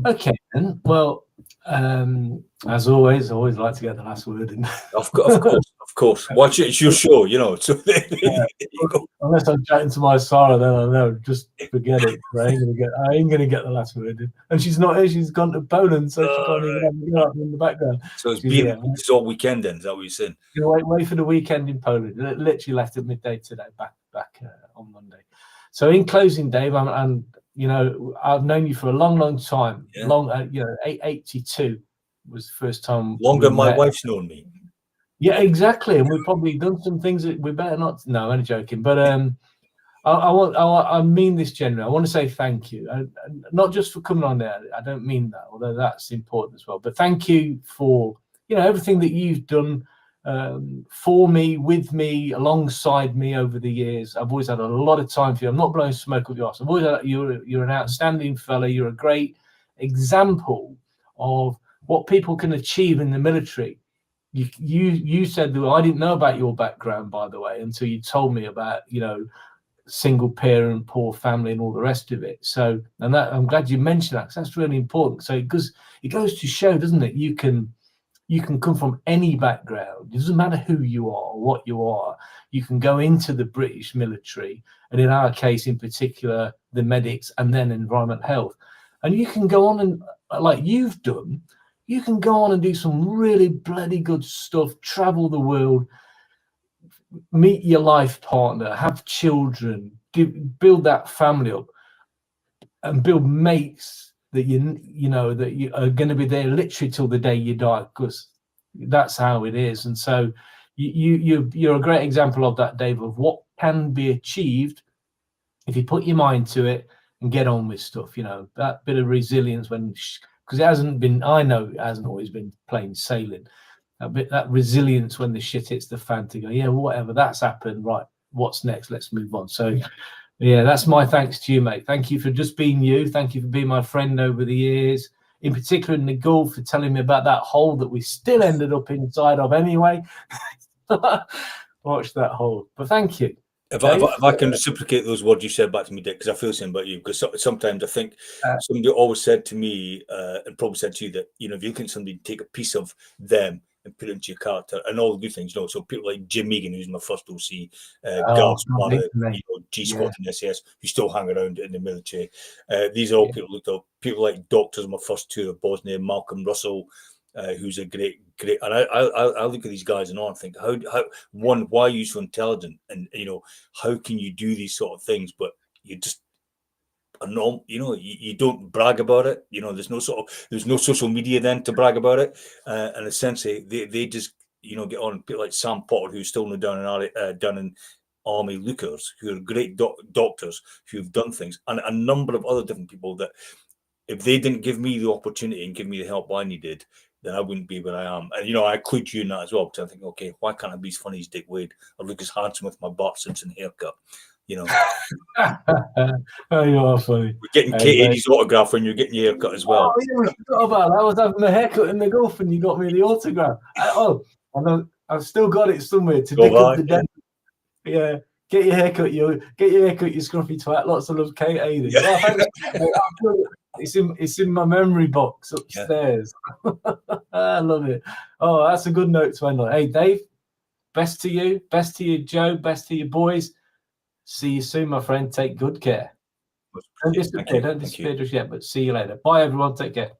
Okay, then. Well, as always, I always like to get the last word in. Of course. Watch it. It's your show, So Unless I'm chatting to my Sarah, then I know. Just forget it. I ain't gonna get the last word in. And she's not here. She's gone to Poland, so she can't even have me up in the background. So it's all weekend, then. Is that what you're saying? Wait for the weekend in Poland. Literally left at midday today. Back on Monday. So in closing, Dave, I've known you for a long time. Yeah. 82 was the first time. Longer than my wife's known me. Yeah, exactly. And we've probably done some things that we better not. No, I'm only joking. But I mean this genuinely. I want to say thank you, and not just for coming on there. I don't mean that, although that's important as well. But thank you for everything that you've done. For me, with me, alongside me over the years. I've always had a lot of time for you. I'm not blowing smoke up your ass. I've always had, you're an outstanding fella. You're a great example of what people can achieve in the military. You said that I didn't know about your background, by the way, until you told me about single parent, poor family, and all the rest of it. So, and that I'm glad you mentioned that, because that's really important. So it goes to show, doesn't it? You can come from any background. It doesn't matter who you are or what you are. You can go into the British military, and in our case in particular, the medics, and then environment health. And you can go on and, like you've done, you can go on and do some really bloody good stuff, travel the world, meet your life partner, have children, build that family up, and build mates that that you are going to be there literally till the day you die, because that's how it is. And so you're a great example of that, Dave, of what can be achieved if you put your mind to it and get on with stuff. That bit of resilience, because it hasn't been, I know it hasn't always been plain sailing. That resilience when the shit hits the fan, to go, yeah, whatever, that's happened, right, what's next, let's move on. So yeah, that's my thanks to you, mate. Thank you for just being you. Thank you for being my friend over the years. in particular Nigel, for telling me about that hole that we still ended up inside of anyway. Watch that hole. But thank you. If I can reciprocate those words you said back to me, Dick, because I feel the same about you. Because sometimes I think somebody always said to me, and probably said to you, that if you can somebody take a piece of them and put it into your character and all the good things, so people like Jim Megan, who's my first OC, Garth Sparrow, G Squad and SAS, who still hang around in the military. These are all people looked up. People like doctors, my first two of Bosnia, Malcolm Russell, who's a great, and I look at these guys and I think, how why are you so intelligent, and how can you do these sort of things, but you just are not, you don't brag about it. There's no social media then to brag about it, and essentially they just get on. People like Sam Potter, who's still down in Army Lookers, who are great doctors who've done things, and a number of other different people that, if they didn't give me the opportunity and give me the help I needed, then I wouldn't be where I am. And, I include you in that as well, because I think, okay, why can't I be as funny as Dick Wade? I look as handsome with my Bart Simpson haircut, Oh, you are funny. We're getting Kate Eddie's autograph when you're getting your haircut as well. Oh, yeah, I forgot about that. I was having a haircut in the Gulf and you got me the autograph. I've still got it somewhere to dig up the dent. Yeah. Get your haircut, you scruffy twat. Lots of love, Kate Eddie. Yeah. Oh, it's in my memory box upstairs. I love it. Oh, that's a good note to end on. Hey, Dave, best to you, Joe, best to you boys. See you soon, my friend. Take good care. Don't disappear just yet, but see you later. Bye, everyone. Take care.